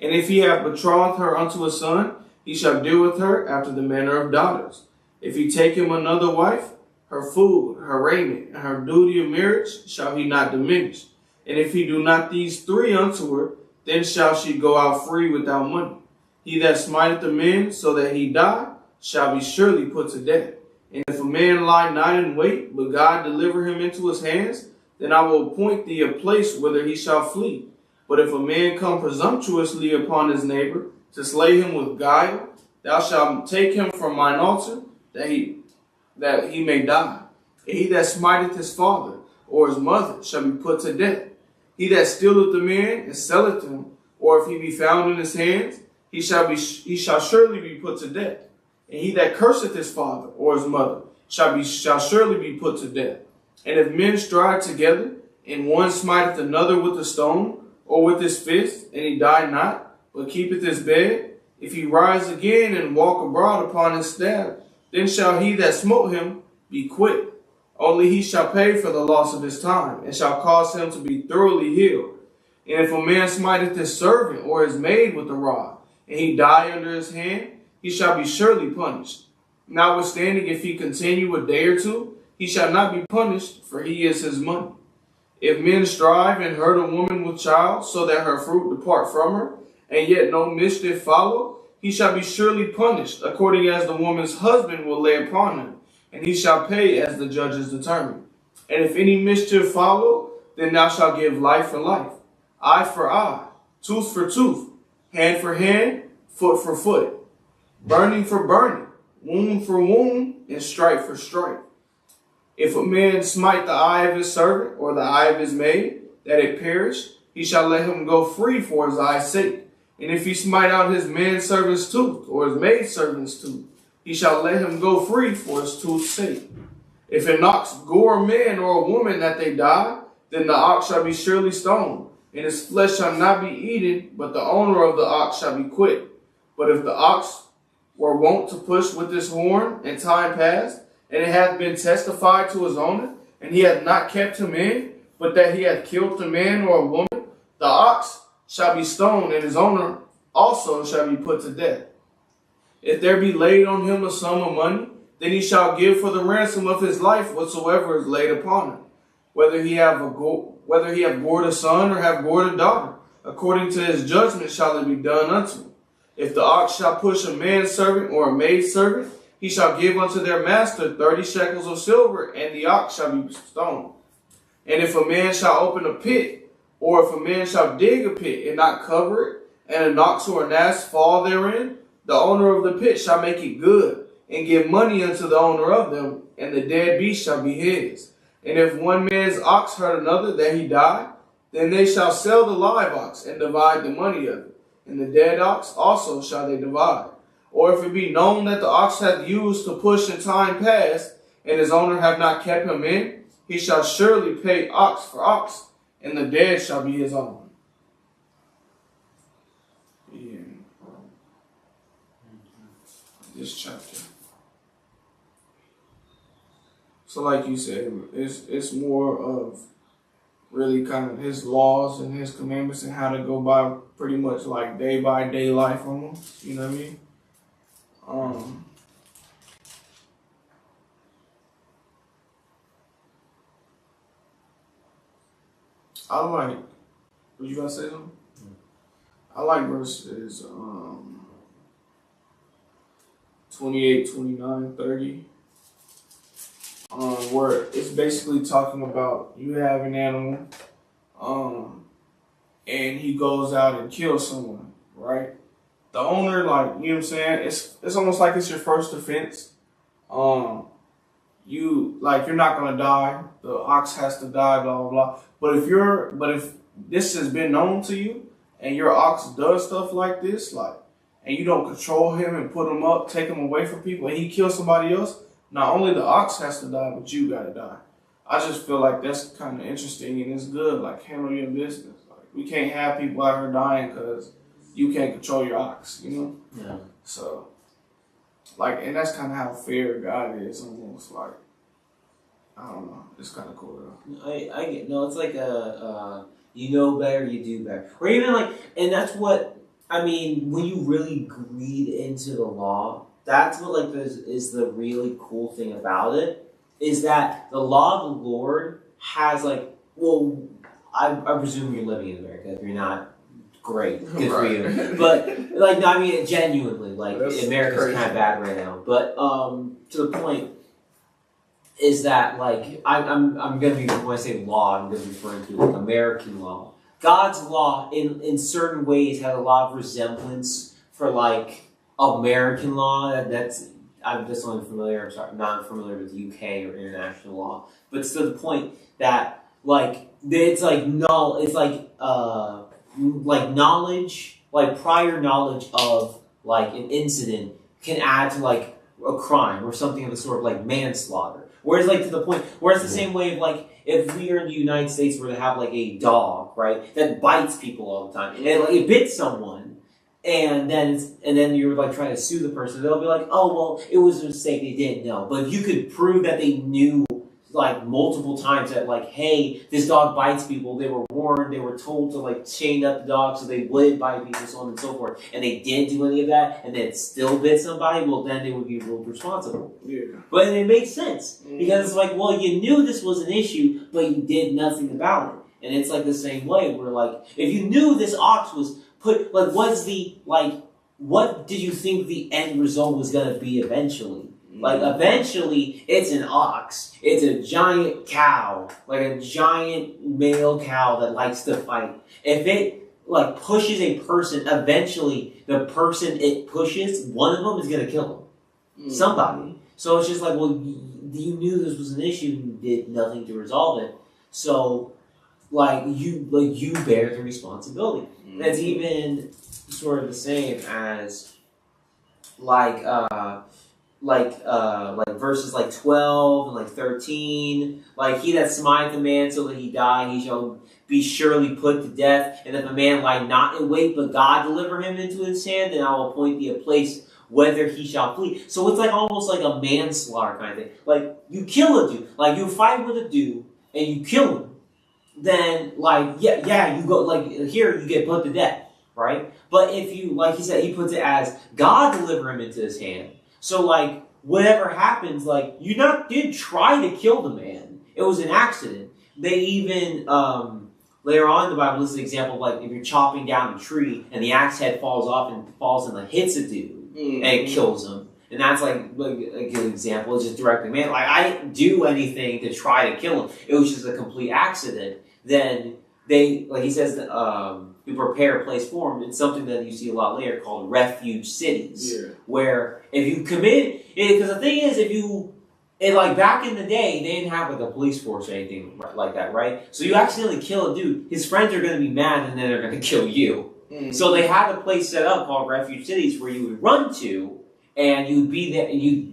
And if he have betrothed her unto a son, he shall deal with her after the manner of daughters. If he take him another wife, her food, her raiment, and her duty of marriage shall he not diminish. And if he do not these 3 unto her, then shall she go out free without money. He that smiteth the men so that he die shall be surely put to death. And if a man lie not in wait, but God deliver him into his hands, then I will appoint thee a place whither he shall flee. But if a man come presumptuously upon his neighbor to slay him with guile, thou shalt take him from mine altar, that he may die. And he that smiteth his father or his mother shall be put to death. He that stealeth the man and selleth him, or if he be found in his hands, he shall surely be put to death. And he that curseth his father or his mother shall surely be put to death. And if men strive together, and one smiteth another with a stone, or with his fist, and he die not, but keepeth his bed, if he rise again and walk abroad upon his staff, then shall he that smote him be quit. Only he shall pay for the loss of his time, and shall cause him to be thoroughly healed. And if a man smiteth his servant or his maid with a rod, and he die under his hand, he shall be surely punished. Notwithstanding, if he continue a day or two, he shall not be punished, for he is his money. If men strive and hurt a woman with child, so that her fruit depart from her, and yet no mischief follow, he shall be surely punished, according as the woman's husband will lay upon him, and he shall pay as the judges determine. And if any mischief follow, then thou shalt give life for life, eye for eye, tooth for tooth, hand for hand, foot for foot, burning for burning, wound for wound, and stripe for stripe. If a man smite the eye of his servant or the eye of his maid, that it perish, he shall let him go free for his eye's sake. And if he smite out his manservant's tooth or his maidservant's tooth, he shall let him go free for his tooth's sake. If an ox gore a man or a woman that they die, then the ox shall be surely stoned, and his flesh shall not be eaten, but the owner of the ox shall be quit. But if the ox were wont to push with his horn in time past, and it hath been testified to his owner, and he hath not kept him in, but that he hath killed a man or a woman, the ox shall be stoned, and his owner also shall be put to death. If there be laid on him a sum of money, then he shall give for the ransom of his life whatsoever is laid upon him, whether he have gored a son or have gored a daughter. According to his judgment shall it be done unto him. If the ox shall push a manservant or a maidservant, he shall give unto their master 30 shekels of silver, and the ox shall be stoned. And if a man shall open a pit, or if a man shall dig a pit and not cover it, and an ox or an ass fall therein, the owner of the pit shall make it good, and give money unto the owner of them, and the dead beast shall be his. And if one man's ox hurt another, that he die, then they shall sell the live ox, and divide the money of it. And the dead ox also shall they divide. Or if it be known that the ox hath used to push in time past, and his owner have not kept him in, he shall surely pay ox for ox, and the dead shall be his own. Yeah. this chapter. So like you said, it's more of really kind of his laws and his commandments and how to go by pretty much like day by day life almost. You know what I mean? I like, was you gonna say something? I like verses 28, 29, 30. Where it's basically talking about you have an animal, and he goes out and kills someone, right? The owner, like, you know what I'm saying? It's almost like it's your first offense. You're not gonna die. The ox has to die, blah blah blah. But if this has been known to you, and your ox does stuff like this, like, and you don't control him and put him up, take him away from people, and he kills somebody else, not only the ox has to die, but you gotta die. I just feel like that's kind of interesting and it's good. Like, handle your business. Like, we can't have people out here dying because you can't control your ox, you know? Yeah. So, like, and that's kind of how fair God is, almost like, I don't know. It's kind of cool though. I get, no, it's like you know better, you do better. Or even like, and that's what, I mean, when you really read into the law, that's what like is the really cool thing about it, is that the law of the Lord has like, well, I presume you're living in America. If you're not, great, good for you. But like, no, I mean, genuinely, like, That's America's crazy. kind of bad right now. But to the point is that like I'm gonna be, when I say law, I'm gonna be referring to like American law. God's law in certain ways has a lot of resemblance for like American law. I'm just only familiar. I'm sorry, not familiar with UK or international law. But it's to the point that like it's like it's like knowledge, like prior knowledge of like an incident can add to like a crime or something of the sort, like manslaughter. Whereas like to the point, whereas the same way of like if we are in the United States were to have like a dog, right, that bites people all the time, and like it bit someone, and then you're like trying to sue the person, they'll be like, oh well, it was a mistake, they didn't know. But if you could prove that they knew like multiple times that like, hey, this dog bites people, they were warned, they were told to like chain up the dog so they wouldn't bite people, so on and so forth, and they didn't do any of that, and then still bit somebody, well then they would be ruled responsible. Yeah. But it makes sense, because it's like, well, you knew this was an issue, but you did nothing about it. And it's like the same way, where like, if you knew this ox was put, like, what did you think the end result was going to be eventually? Like, eventually, it's an ox. It's a giant cow. Like, a giant male cow that likes to fight. If it, like, pushes a person, eventually, the person it pushes, one of them is going to kill him. Somebody. So it's just like, well, you knew this was an issue and you did nothing to resolve it. So, you bear the responsibility. That's even sort of the same as, like verses like 12 and like 13, like he that smiteth a man so that he die, he shall be surely put to death. And if a man lie not in wait, but God deliver him into his hand, then I will appoint thee a place whither he shall flee. So it's like almost like a manslaughter kind of thing. Like you kill a dude, like you fight with a dude and you kill him, then like yeah, you go like here you get put to death, right? But if you, like he said, he puts it as God deliver him into his hand. So, like, whatever happens, like, you did try to kill the man. It was an accident. They even, later on in the Bible, this is an example of, like, if you're chopping down a tree and the axe head falls off and falls and, like, hits a dude and it kills him. And that's, like a good example. It's just directly, man, like, I didn't do anything to try to kill him. It was just a complete accident. Then they, like he says, you prepare a place for them. It's something that you see a lot later called refuge cities, where if you commit, because the thing is, like back in the day, they didn't have like a police force or anything like that, right? So you accidentally kill a dude, his friends are going to be mad, and then they're going to kill you. So they had a place set up called refuge cities where you would run to, and you'd be there, and you'd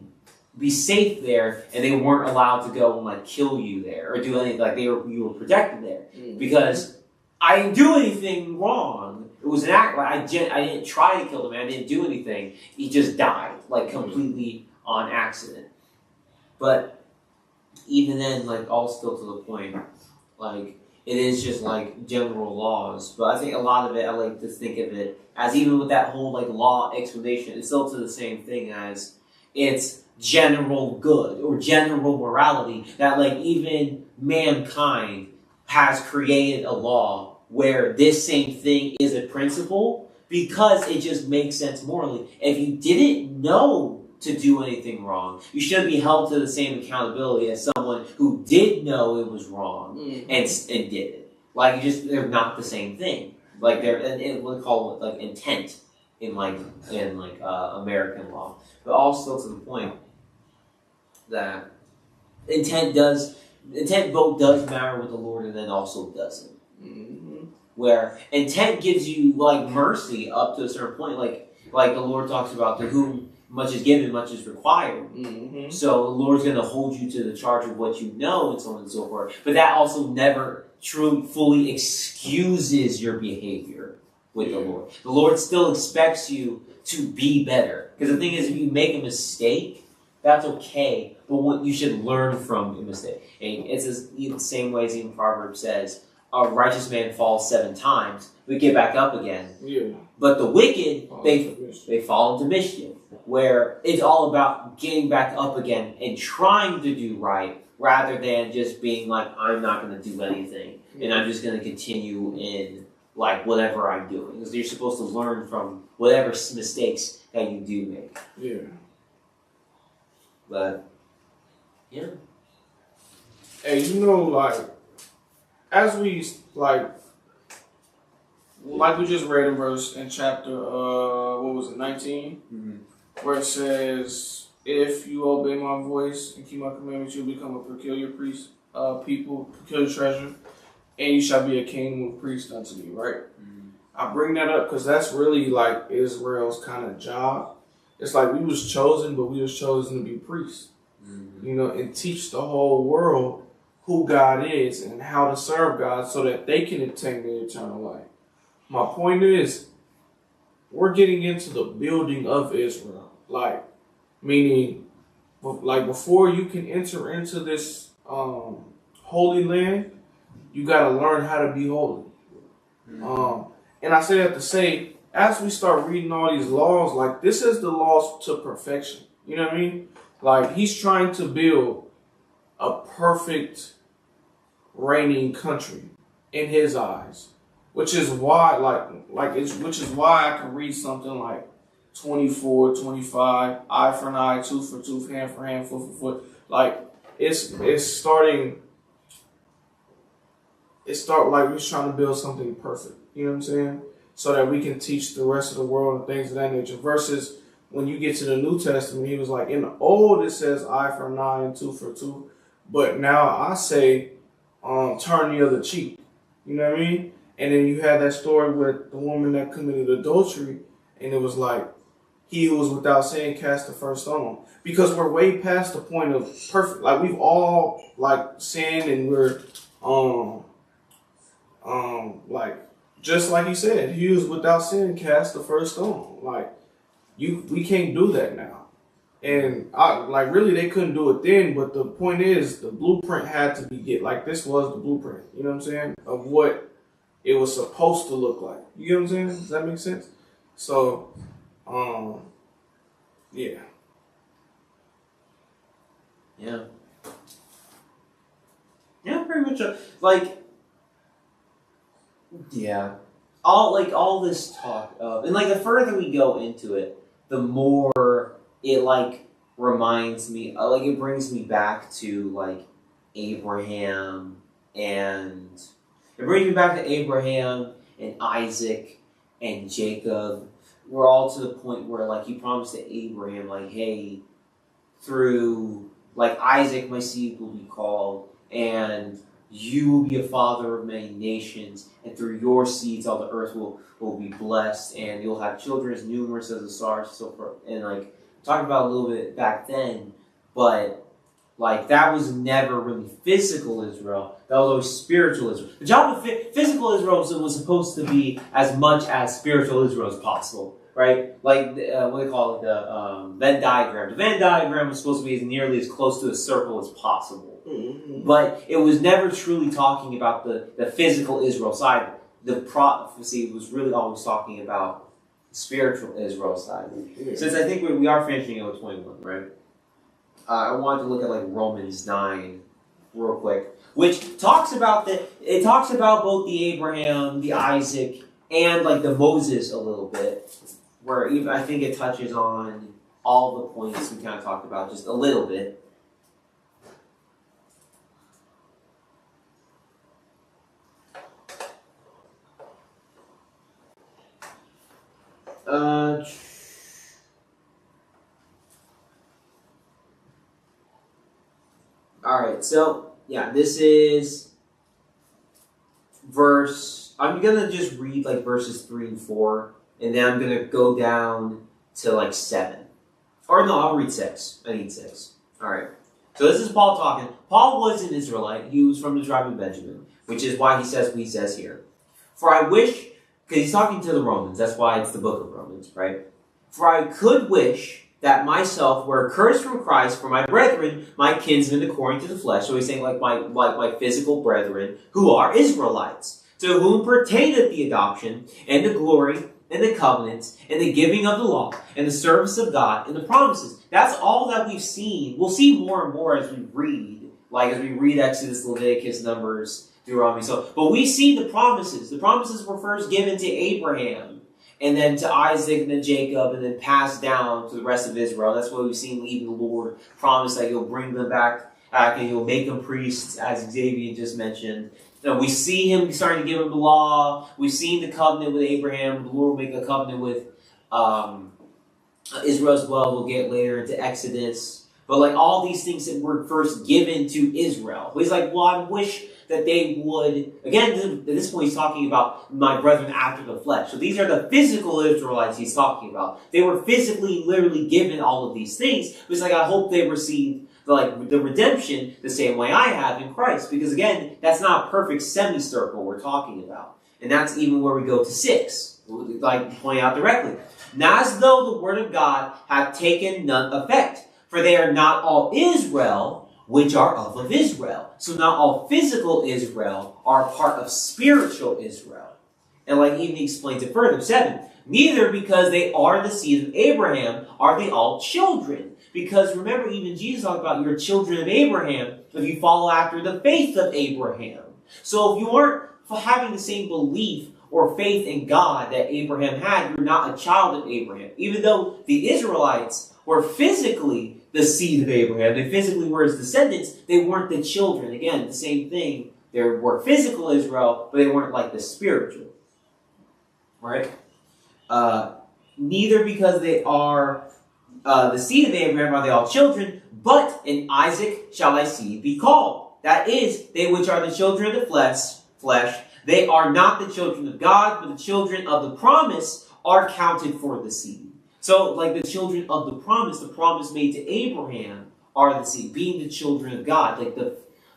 be safe there, and they weren't allowed to go and like kill you there or do anything. Like you were protected there because I didn't do anything wrong. It was an act. Like, I didn't try to kill the man. I didn't do anything. He just died, like completely on accident. But even then, like all still to the point, like it is just like general laws. But I think a lot of it, I like to think of it as even with that whole like law explanation, it's still to the same thing as it's general good or general morality that like even mankind has created a law where this same thing is a principle because it just makes sense morally. If you didn't know to do anything wrong, you should be held to the same accountability as someone who did know it was wrong and did it. Like they're not the same thing. Like and we call it like intent in American law, but also to the point that intent both does matter with the Lord and then also doesn't. Where intent gives you like mercy up to a certain point, like the Lord talks about, to whom much is given, much is required. So the Lord's going to hold you to the charge of what you know and so on and so forth. But that also never truly fully excuses your behavior with the Lord. The Lord still expects you to be better. Because the thing is, if you make a mistake, that's okay. But what you should learn from a mistake. And it's the same way as even Proverbs says, a righteous man falls 7 times, but get back up again. Yeah. But the wicked, they fall into mischief, where it's all about getting back up again and trying to do right, rather than just being like, I'm not going to do anything, and I'm just going to continue in like whatever I'm doing. Because you're supposed to learn from whatever mistakes that you do make. Yeah. But, yeah. Hey, like, as we, like we just read in chapter, 19? Where it says, if you obey my voice and keep my commandments, you'll become a peculiar peculiar treasure, and you shall be a king with priests unto me, right? I bring that up because that's really like Israel's kind of job. It's like we was chosen, but we was chosen to be priests, and teach the whole world who God is and how to serve God so that they can attain the eternal life. My point is, we're getting into the building of Israel. Like, meaning, like before you can enter into this holy land, you got to learn how to be holy. And I say that to say, as we start reading all these laws, like this is the laws to perfection. You know what I mean? Like he's trying to build a perfect reigning country in his eyes, which is why which is why I can read something like 24, 25, eye for an eye, tooth for tooth, hand for hand, foot for foot. Like it's starting. Like we're trying to build something perfect. You know what I'm saying? So that we can teach the rest of the world and things of that nature. Versus when you get to the New Testament, he was like, in the old it says eye for an eye and tooth for tooth, but now I say turn the other cheek. You know what I mean? And then you had that story with the woman that committed adultery, and it was like, he who was without sin cast the first stone. Because we're way past the point of perfect. Like we've all like sinned, and we're like just like he said, he who was without sin cast the first stone. Like we can't do that now. And really they couldn't do it then, but the point is the blueprint had to be like this was the blueprint, you know what I'm saying, of what it was supposed to look like. You know what I'm saying? Does that make sense? So, yeah. Yeah. Yeah, pretty much. Yeah. All this talk of, and like the further we go into it, the more it like reminds me, like it brings me back to like Abraham and Isaac and Jacob. We're all to the point where like he promised to Abraham, like, hey, through like Isaac my seed will be called, and you will be a father of many nations, and through your seeds all the earth will be blessed, and you'll have children as numerous as the stars, so forth. And like talked about a little bit back then, but like that was never really physical Israel. That was always spiritual Israel. The job of physical Israel was supposed to be as much as spiritual Israel as possible, right? Like, what do they call it? The Venn diagram. The Venn diagram was supposed to be as nearly as close to a circle as possible. Mm-hmm. But it was never truly talking about the physical Israel side. The prophecy was really always talking about the spiritual Israel side. Mm-hmm. Since I think we are finishing it with 21, right? I wanted to look at like Romans 9 real quick, which talks about it talks about both the Abraham, the Isaac, and like the Moses a little bit, where even I think it touches on all the points we kind of talked about just a little bit. Alright, so, yeah, this is I'm going to just read, like, verses 3 and 4, and then I'm going to go down to, like, 7. Or, no, I'll read 6. I need 6. Alright, so this is Paul talking. Paul was an Israelite. He was from the tribe of Benjamin, which is why he says what he says here. For I wish, because he's talking to the Romans, that's why it's the book of Romans, right? For I could wish that myself were accursed from Christ for my brethren, my kinsmen according to the flesh. So he's saying like my physical brethren, who are Israelites, to whom pertaineth the adoption, and the glory, and the covenants, and the giving of the law, and the service of God, and the promises. That's all that we've seen. We'll see more and more as we read, like as we read Exodus, Leviticus, Numbers, Deuteronomy. But we see the promises. The promises were first given to Abraham, and then to Isaac, and then Jacob, and then passed down to the rest of Israel. That's why we've seen even the Lord promise that He'll bring them back, and He'll make them priests, as Xavier just mentioned. And we see Him starting to give them the law. We've seen the covenant with Abraham. The Lord will make a covenant with Israel as well. We'll get later into Exodus. But like all these things that were first given to Israel. He's like, well, I wish that they would, again, at this point he's talking about my brethren after the flesh. So these are the physical Israelites he's talking about. They were physically, literally given all of these things. But it's like, I hope they received the redemption the same way I have in Christ. Because again, that's not a perfect semicircle we're talking about. And that's even where we go to 6. Like pointing out directly. Not as though the word of God hath taken none effect. For they are not all Israel, which are of Israel. So not all physical Israel are a part of spiritual Israel. And like even he explains it further. 7. Neither because they are the seed of Abraham are they all children. Because remember, even Jesus talked about you're children of Abraham if you follow after the faith of Abraham. So if you aren't having the same belief or faith in God that Abraham had, you're not a child of Abraham. Even though the Israelites were physically the seed of Abraham, they physically were his descendants, they weren't the children. Again, the same thing. They were physical Israel, but they weren't like the spiritual. Right? Neither because they are the seed of Abraham are they all children, but in Isaac shall thy seed be called. That is, they which are the children of the flesh, they are not the children of God, but the children of the promise are counted for the seed. So, like the children of the promise made to Abraham are the seed, being the children of God,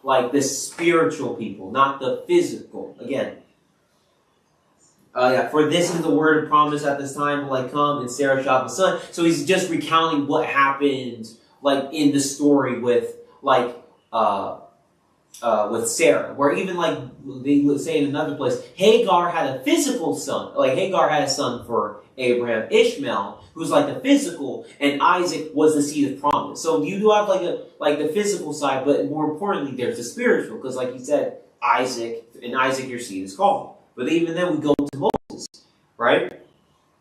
like the spiritual people, not the physical. Again, for this is the word of promise at this time will I come, and Sarah shall have a son. So he's just recounting what happened, like in the story with Sarah, where even like they say in another place, Hagar had a physical son. Like Hagar had a son for Abraham, Ishmael, who's like the physical, and Isaac was the seed of promise. So you do have like the physical side, but more importantly, there's the spiritual, because like he said, Isaac your seed is called. But even then we go to Moses, right?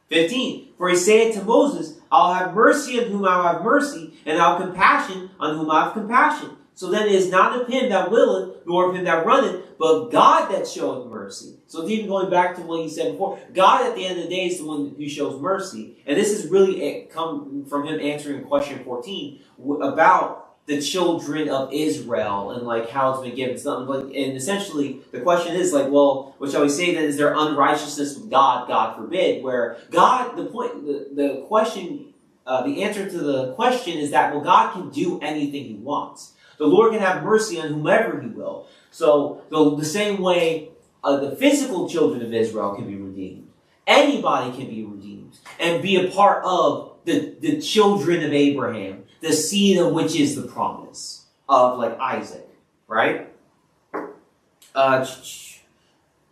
15. For he saith to Moses, I'll have mercy on whom I'll have mercy, and I'll have compassion on whom I have compassion. So then it is not of him that willeth, nor of him that runneth, but of God that showeth mercy. So it's even going back to what he said before. God at the end of the day is the one who shows mercy. And this is really come from him answering question 14 about the children of Israel and like how it's been given to them. And essentially the question is like, well, what shall we say then? Is there unrighteousness with God? God forbid. Where God, the question, the answer to the question is that, well, God can do anything he wants. The Lord can have mercy on whomever he will. So the same way the physical children of Israel can be redeemed, anybody can be redeemed and be a part of the children of Abraham, the seed of which is the promise of like Isaac, right?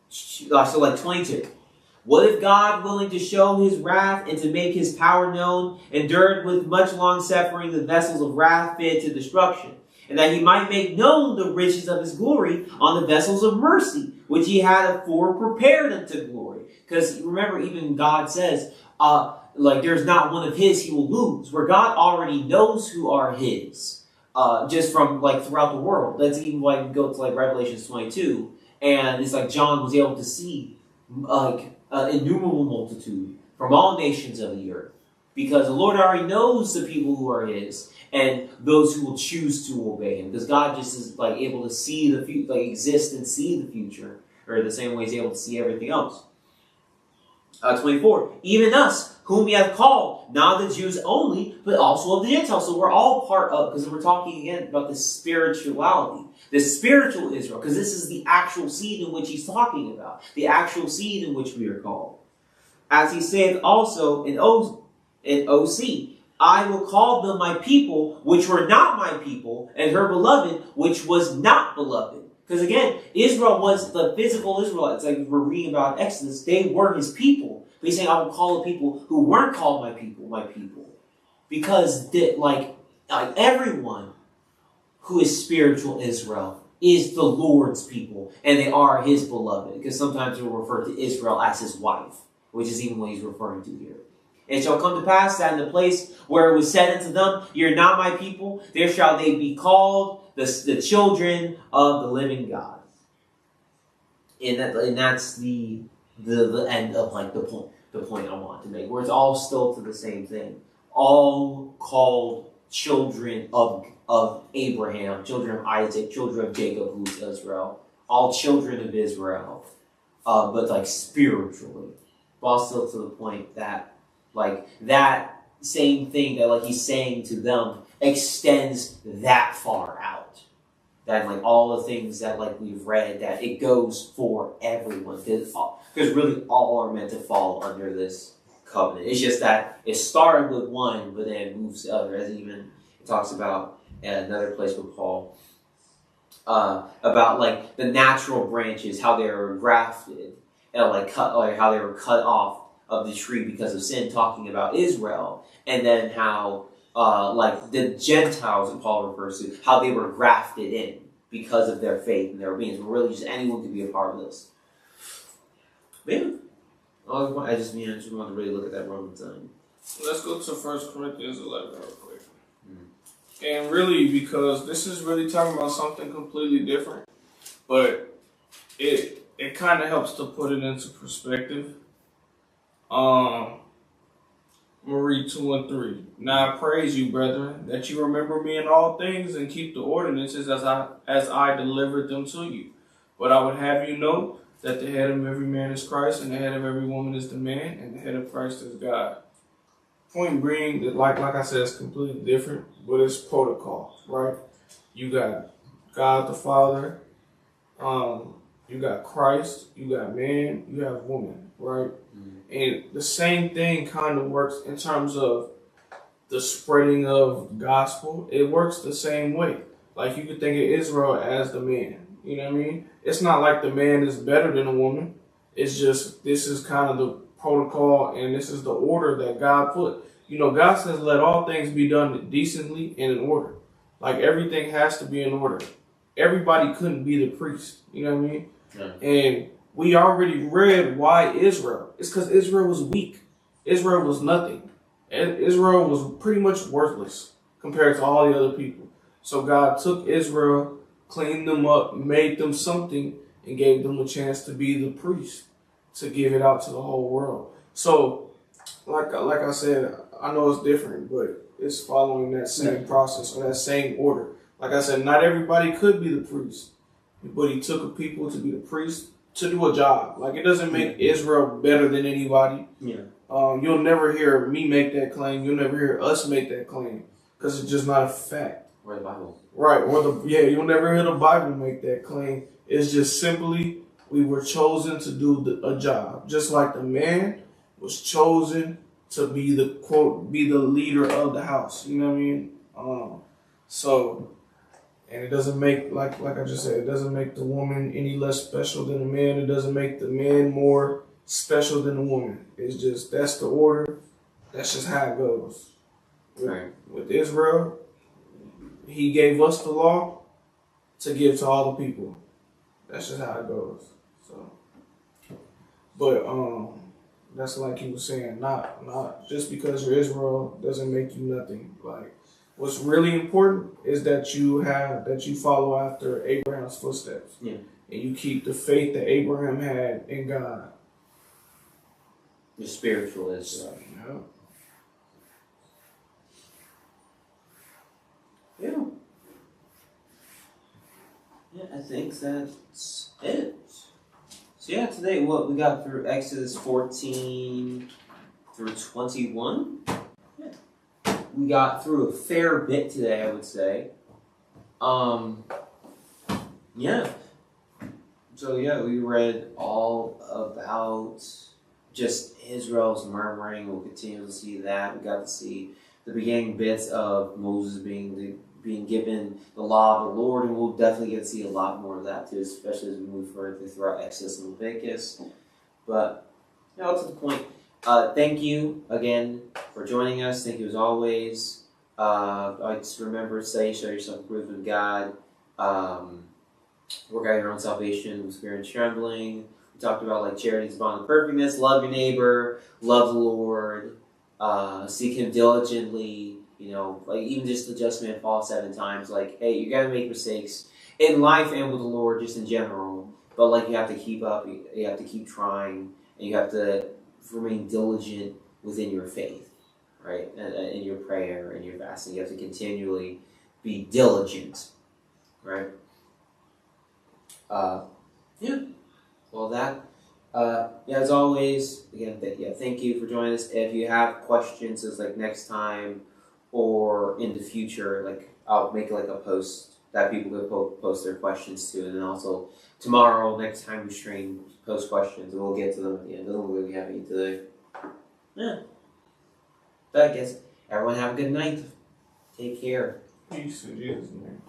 So like 22. What if God, willing to show his wrath and to make his power known, endured with much long suffering the vessels of wrath fit to destruction, and that he might make known the riches of his glory on the vessels of mercy, which he had afore prepared unto glory? Because remember, even God says, like there's not one of his he will lose, where God already knows who are his, just from like throughout the world. Let's even like go to like Revelation 22, and it's like John was able to see like innumerable multitude from all nations of the earth, because the Lord already knows the people who are his and those who will choose to obey him, because God just is like able to see the future, like exist and see the future, or the same way he's able to see everything else. 24, even us, whom he hath called, not the Jews only, but also of the Gentiles. So we're all part of, because we're talking again about the spirituality, the spiritual Israel, because this is the actual seed in which he's talking about, the actual seed in which we are called. As he saith also in OC, I will call them my people, which were not my people, and her beloved, which was not beloved. Because again, Israel was the physical Israelites, like we're reading about Exodus, they were his people. But he's saying, I will call the people who weren't called my people. Because like everyone who is spiritual Israel is the Lord's people, and they are his beloved. Because sometimes he'll refer to Israel as his wife, which is even what he's referring to here. It shall come to pass that in the place where it was said unto them, You're not my people, there shall they be called the children of the living God. And that's the end of like the point I want to make, where it's all still to the same thing. All called children of Abraham, children of Isaac, children of Jacob, who is Israel. All children of Israel, but like spiritually. But all still to the point that like that same thing that like he's saying to them extends that far out. That like all the things that like we've read, that it goes for everyone. Because really all are meant to fall under this covenant. It's just that it started with one, but then it moves to other. As even it talks about at another place with Paul, about like the natural branches, how they were grafted, and like cut, like how they were cut off of the tree because of sin, talking about Israel, and then how like the Gentiles that Paul refers to, how they were grafted in because of their faith and their obedience. Really, just anyone could be a part of this. But yeah, I just want to really look at that Romans 9. Let's go to 1 Corinthians 11 real quick. And really, because this is really talking about something completely different, but it kind of helps to put it into perspective. Marie 2 and 3. Now I praise you, brethren, that you remember me in all things and keep the ordinances as I delivered them to you. But I would have you know that the head of every man is Christ, and the head of every woman is the man, and the head of Christ is God. Point being that, like I said, it's completely different, but it's protocol, right? You got God the Father, you got Christ, you got man, you have woman, right? And the same thing kind of works in terms of the spreading of the gospel. It works the same way. Like you could think of Israel as the man. You know what I mean? It's not like the man is better than a woman. It's just this is kind of the protocol and this is the order that God put. You know, God says let all things be done decently and in order. Like everything has to be in order. Everybody couldn't be the priest. You know what I mean? Yeah. And we already read why Israel. It's because Israel was weak. Israel was nothing. And Israel was pretty much worthless compared to all the other people. So God took Israel, cleaned them up, made them something, and gave them a chance to be the priest, to give it out to the whole world. So, like I said, I know it's different, but it's following that same process or that same order. Like I said, not everybody could be the priest, but he took a people to be the priest, to do a job. Like it doesn't make Israel better than anybody. Yeah. You'll never hear me make that claim. You'll never hear us make that claim because it's just not a fact. Or the Bible. Right, you'll never hear the Bible make that claim. It's just simply we were chosen to do a job. Just like the man was chosen to be the leader of the house. You know what I mean? And it doesn't make, like I just said, it doesn't make the woman any less special than the man. It doesn't make the man more special than the woman. It's just, that's the order. That's just how it goes. With Israel, he gave us the law to give to all the people. That's just how it goes. So, but that's like he was saying, not just because you're Israel doesn't make you nothing. Like, what's really important is that you follow after Abraham's footsteps. Yeah. And you keep the faith that Abraham had in God. The spiritual is. Yeah. Yeah. Yeah, I think that's it. So yeah, today what we got through Exodus 14 through 21. Yeah. We got through a fair bit today, I would say. Yeah. So yeah, we read all about just Israel's murmuring. We'll continue to see that. We got to see the beginning bits of Moses being given the law of the Lord, and we'll definitely get to see a lot more of that too, especially as we move further throughout Exodus and Leviticus. But to the point. Thank you again for joining us. Thank you as always. I just remember say, show yourself approved of God. Work out your own salvation with fear and trembling. We talked about like charity's bond of perfectness. Love your neighbor. Love the Lord. Seek Him diligently. Like even just the just man fall 7 times. Like, hey, you're gonna make mistakes in life and with the Lord, just in general. But like, you have to keep up. You have to keep trying, and you have to remain diligent within your faith, right? In your prayer and your fasting, you have to continually be diligent, right? Well, as always, again, thank you for joining us. If you have questions, as like next time or in the future, like I'll make like a post that people can post their questions to, and then also tomorrow, next time we stream, post questions, and we'll get to them at the end. Doesn't look like we have any today. Yeah. But I guess everyone have a good night. Take care. Peace in Jesus' name.